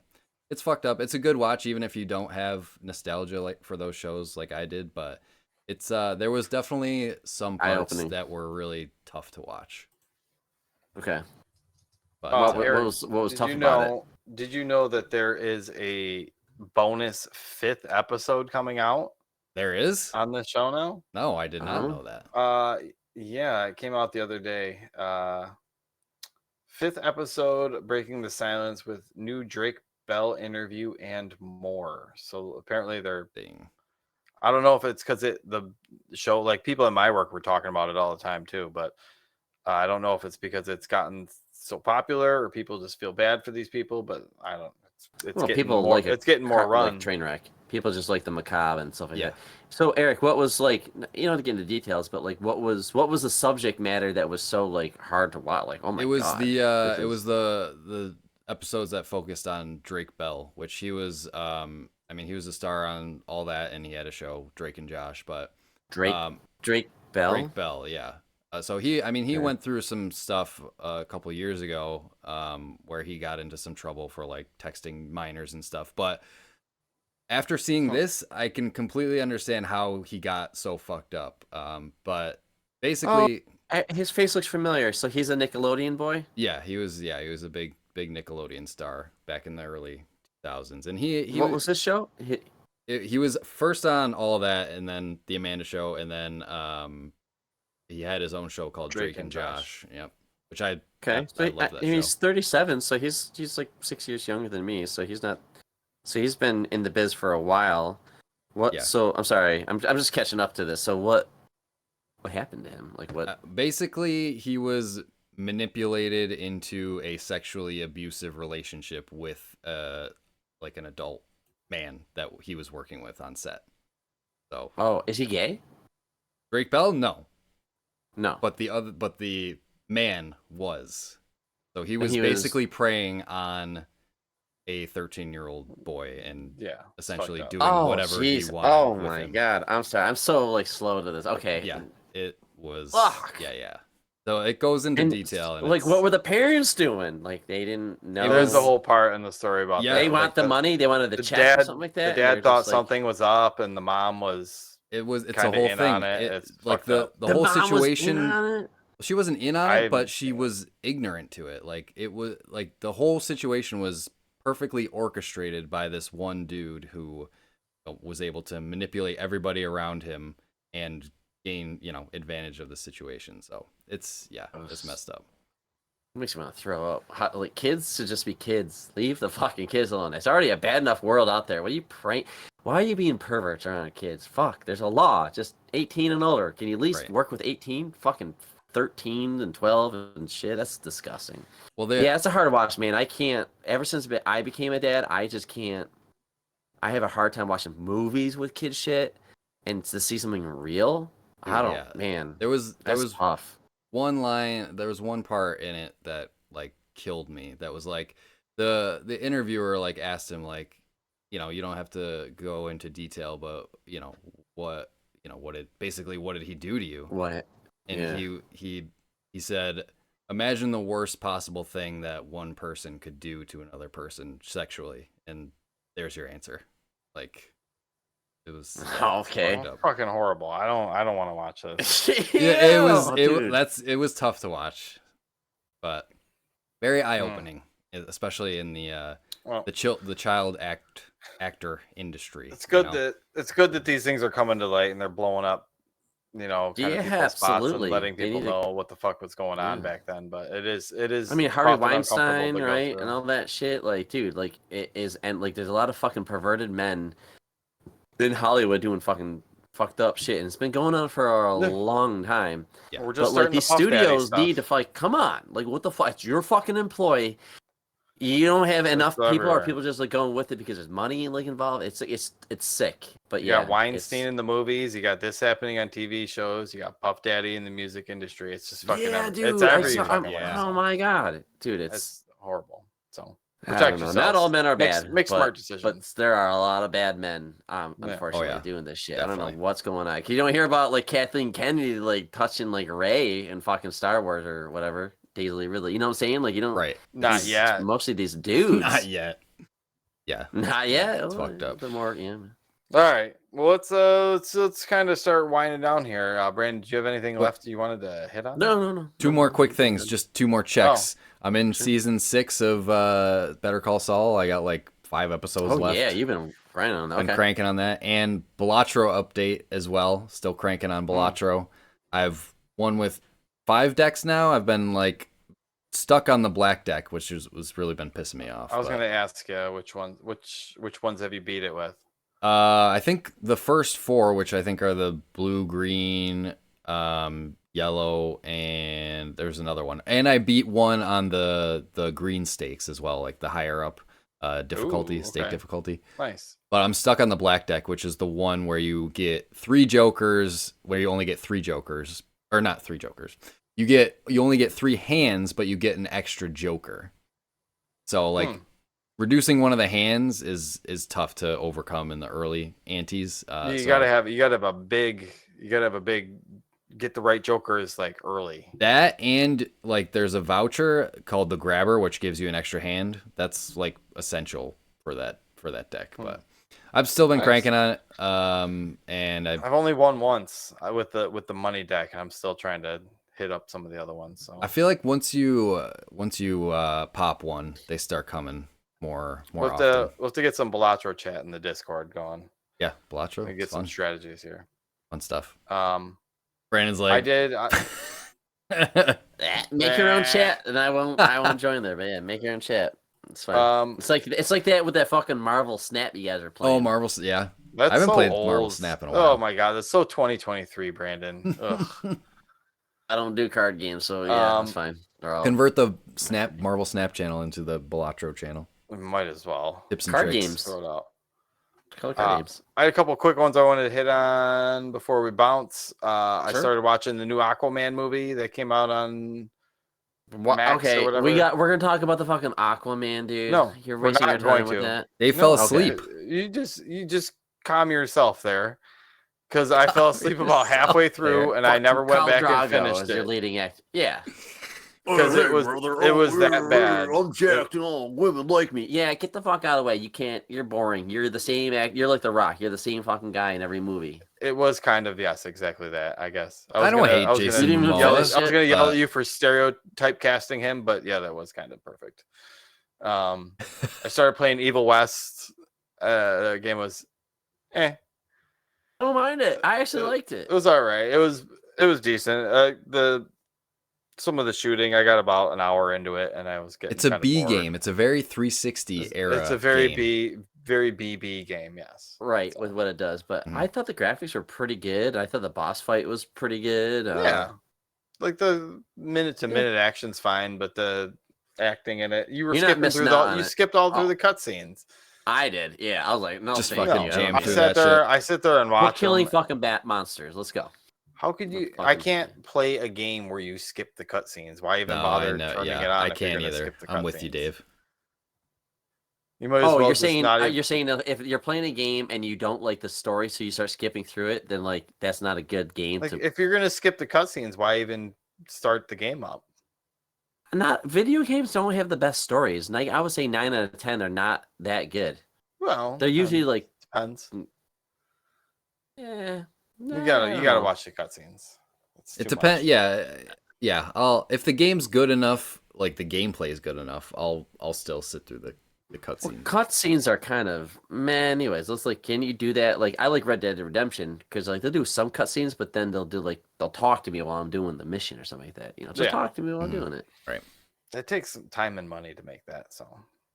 it's fucked up. It's a good watch, even if you don't have nostalgia like for those shows like I did, but it's there was definitely some parts that were really tough to watch. Okay. But what was tough about it? Did you know that there is a bonus 5th episode coming out? There is on the show now? No, I did not know that. Yeah, it came out the other day. 5th episode, breaking the silence with new Drake Bell interview and more. So apparently they're. I don't know if it's because the show, like people in my work were talking about it all the time too, but I don't know if it's because it's gotten so popular or people just feel bad for these people. But I don't. It's getting more. It's getting more run. Like train wreck. People just like the macabre and stuff like that. So Eric, what was like? You don't have to get into details, but like, what was the subject matter that was so like hard to watch? Like, oh my god! It was the episodes that focused on Drake Bell, which he was. He was a star on all that, and he had a show, Drake and Josh. But Drake Bell. Drake Bell, yeah. So he went through some stuff a couple years ago, where he got into some trouble for like texting minors and stuff. But after seeing this, I can completely understand how he got so fucked up. But basically, his face looks familiar. So he's a Nickelodeon boy. Yeah, he was a big Nickelodeon star back in the early 2000s, and what was his show? He was first on all of that, and then the Amanda Show, and then he had his own show called Drake and Josh. Yep, which I love that show. He's 37, so he's like 6 years younger than me. So he's not. So he's been in the biz for a while. What? Yeah. So I'm sorry, I'm just catching up to this. So what happened to him? Like what? Basically, he was manipulated into a sexually abusive relationship with like an adult man that he was working with on set. So is he gay? Drake Bell? No. But the man was. So he was basically preying on a 13-year-old boy and essentially doing whatever he wanted. Oh my god. I'm sorry. I'm so like slow to this. Okay. Yeah. It was Fuck. Yeah. So it goes into detail. And like, what were the parents doing? Like, they didn't know. There's a whole part in the story about that. They want the money. They wanted the check or something like that. The dad thought something was up, and the mom was. It's a whole thing. It's like the whole situation. She wasn't in on it, but she was ignorant to it. Like it was like the whole situation was perfectly orchestrated by this one dude who was able to manipulate everybody around him and gain, advantage of the situation. So it's messed up. It makes me want to throw up. Like, kids should just be kids. Leave the fucking kids alone. It's already a bad enough world out there. What are you praying? Why are you being perverts around kids? Fuck, there's a law. Just 18 and older. Can you at least work with 18? Fucking 13 and 12 and shit. That's disgusting. Well, it's a hard watch, man. I can't. Ever since I became a dad, I just can't. I have a hard time watching movies with kid shit, and to see something real, I don't. Man, there was tough. One line. There was one part in it that like killed me. That was like the interviewer like asked him like, you don't have to go into detail, but what did he do to you? What? And he said, imagine the worst possible thing that one person could do to another person sexually, and there's your answer. Like, it was okay. Fucking horrible. I don't want to watch this. It was tough to watch, but very eye opening, especially in the child actor industry. It's good that these things are coming to light and they're blowing up. Absolutely. And letting people know what the fuck was going on back then. But it is. I mean, Harvey Weinstein, right, and all that shit. Like, dude, like it is, and like, there's a lot of fucking perverted men in Hollywood doing fucking fucked up shit, and it's been going on for a long time. Yeah, we're just but like these studios need to come on, like, what the fuck? It's your fucking employee. You don't have enough people, or people just like going with it because there's money like involved. It's sick. But you got Weinstein in the movies. You got this happening on TV shows. You got Puff Daddy in the music industry. It's just fucking. Dude, it's oh my god, dude, it's horrible. So protect yourself. Not all men are bad. Make smart decisions. But there are a lot of bad men, unfortunately, doing this shit. Definitely. I don't know what's going on. You don't hear about like Kathleen Kennedy like touching like Rey in fucking Star Wars or whatever. Daisy Ridley, you know what I'm saying? Like, you don't. Right. Not yet. Mostly these dudes. Not yet. Yeah. Not yet. It's fucked up. A bit more. Yeah. All right. Well, let's kind of start winding down here. Brandon, do you have anything left you wanted to hit on? No. Two more quick things. Just two more checks. I'm in season 6 of Better Call Saul. I got like 5 episodes left. Yeah, you've been grinding on that. Been cranking on that, and Balatro update as well. Still cranking on Balatro. I've won with 5 decks now. I've been like stuck on the black deck, which was really been pissing me off. I was going to ask you which ones have you beat it with? I think the first 4, which I think are the blue, green, yellow, and there's another one. And I beat one on the green stakes as well, like the higher up difficulty, stake difficulty. Nice. But I'm stuck on the black deck, which is the one where you get 3 jokers, where you only get 3 jokers. Or not 3 jokers. You only get 3 hands, but you get an extra joker. So like reducing one of the hands is tough to overcome in the early antes. You gotta have a big get the right jokers like early. That, and like there's a voucher called the Grabber, which gives you an extra hand. That's like essential for that deck. But I've still been cranking on it. And I've only won once with the money deck, and I'm still trying to hit up some of the other ones. So I feel like once you pop one, they start coming more often. We'll have to get some Balatro chat in the Discord going. Yeah, Balatro. Get some strategies here. Fun stuff. Brandon's like, make your own chat, and I won't join there. But yeah, make your own chat. It's fine. It's like that with that fucking Marvel Snap you guys are playing. Oh, Marvel, yeah. I haven't played old. Marvel Snap in a while. Oh my god, that's so 2023, Brandon. Ugh. I don't do card games, so yeah, that's fine. Convert the Marvel Snap channel into the Balatro channel. We might as well. Tips and card tricks. games. Throw it out. Card games. I had a couple quick ones I wanted to hit on before we bounce. I started watching the new Aquaman movie that came out on Max or whatever. We're gonna talk about the fucking Aquaman, dude. No, you're wasting your time with that. They fell asleep. You just calm yourself there. because I fell asleep about halfway through, and I never went back and finished Your it. leading act. Yeah. Because it was that bad. I'm jacked and all women like me. Yeah, get the fuck out of the way. You can't. You're boring. You're the same act. You're like The Rock. You're the same fucking guy in every movie. It was kind of, yes, exactly that, I guess. I don't hate Jason Momoa. I was going to yell at you for stereotype casting him, but yeah, that was kind of perfect. I started playing Evil West. The game was I don't mind it. I actually liked it. It was all right. It was decent. Some of the shooting, I got about an hour into it, and I was getting. It's a B bored. game. It's a very 360 era. It's a very game. very BB game. Yes, right, with what it does. But I thought the graphics were pretty good. I thought the boss fight was pretty good. Yeah, like the minute-to-minute action's fine, but the acting in it, you skipped all through the cutscenes. I did. Yeah, I was like, no, just fucking jam through that shit. I sit there and watch. We're killing fucking bat monsters. Let's go. How could you? I can't play a game where you skip the cutscenes. Why even bother turning it on? I can't either. I'm with you, Dave. You might as well you're saying that if you're playing a game and you don't like the story, so you start skipping through it, then like that's not a good game. Like, if you're gonna skip the cutscenes, why even start the game up? Video games don't have the best stories. Like I would say 9 out of 10 are not that good. Well, they're usually like depends. Yeah. No. You gotta watch the cutscenes. It depends. Yeah. If the game's good enough, like the gameplay is good enough, I'll still sit through the cutscenes. Well, cutscenes are kind of anyways. Let's can you do that? Like I like Red Dead Redemption because like they'll do some cutscenes, but then they'll talk to me while I'm doing the mission or something like that. Just talk to me while I'm doing it. Right. It takes some time and money to make that. So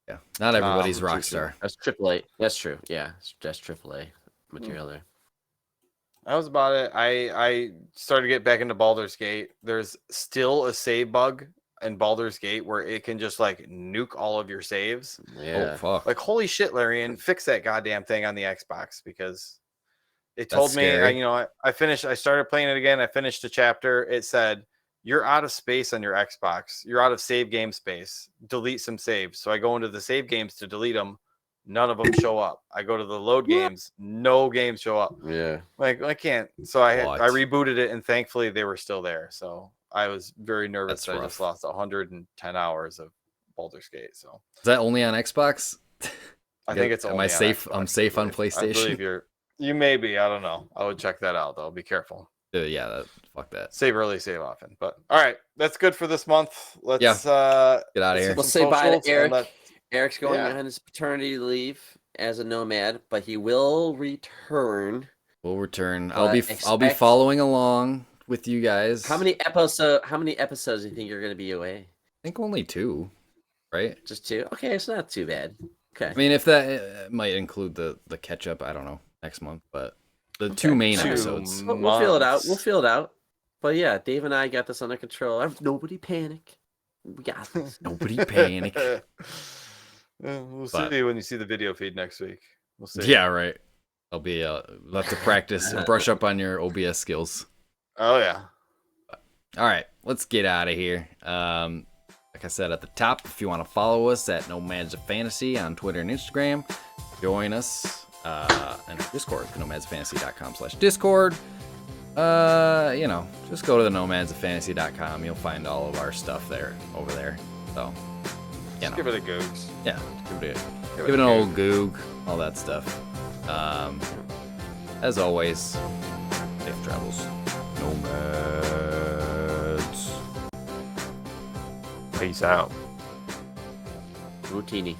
yeah, not everybody's Rockstar. That's AAA. That's true. Yeah, that's AAA material there. That was about it. I started to get back into Baldur's Gate. There's still a save bug in Baldur's Gate where it can just like nuke all of your saves. Yeah. Oh, fuck. Like, holy shit, Larian, fix that goddamn thing on the Xbox because it told me, I started playing it again. I finished a chapter. It said, you're out of space on your Xbox. You're out of save game space. Delete some saves. So I go into the save games to delete them. None of them show up. I go to the load games. No games show up. Yeah. Like, I can't. So I rebooted it, and thankfully they were still there. So I was very nervous that I just lost 110 hours of Baldur's Gate. So is that only on Xbox? I think it's only on safe? Xbox, I'm safe on PlayStation. I believe you may be. I don't know. I would check that out, though. Be careful. Fuck that. Save early, save often. But all right, that's good for this month. Let's get out of here. Let's say bye to Eric. Eric's going on his paternity leave as a nomad, but he will return. I'll be following along with you guys. How many episodes do you think you're going to be away? I think only 2, right? Just 2. Okay, it's not too bad. Okay. I mean, if that might include the catch up, I don't know, next month, but the 2 main episodes. We'll feel it out. But yeah, Dave and I got this under control. Nobody panic. We got this. Nobody panic. We'll see when you see the video feed next week. We'll see. Yeah, right. I'll be we'll have to practice and brush up on your OBS skills. Oh yeah. All right, let's get out of here. Like I said at the top, if you want to follow us at Nomads of Fantasy on Twitter and Instagram, join us in our Discord, nomadsfantasy.com/Discord. Just go to the nomadsoffantasy.com. You'll find all of our stuff over there. So. Give it a googs. Yeah, give it an old goog, all that stuff. As always, safe travels. Nomads. Peace out. Routini.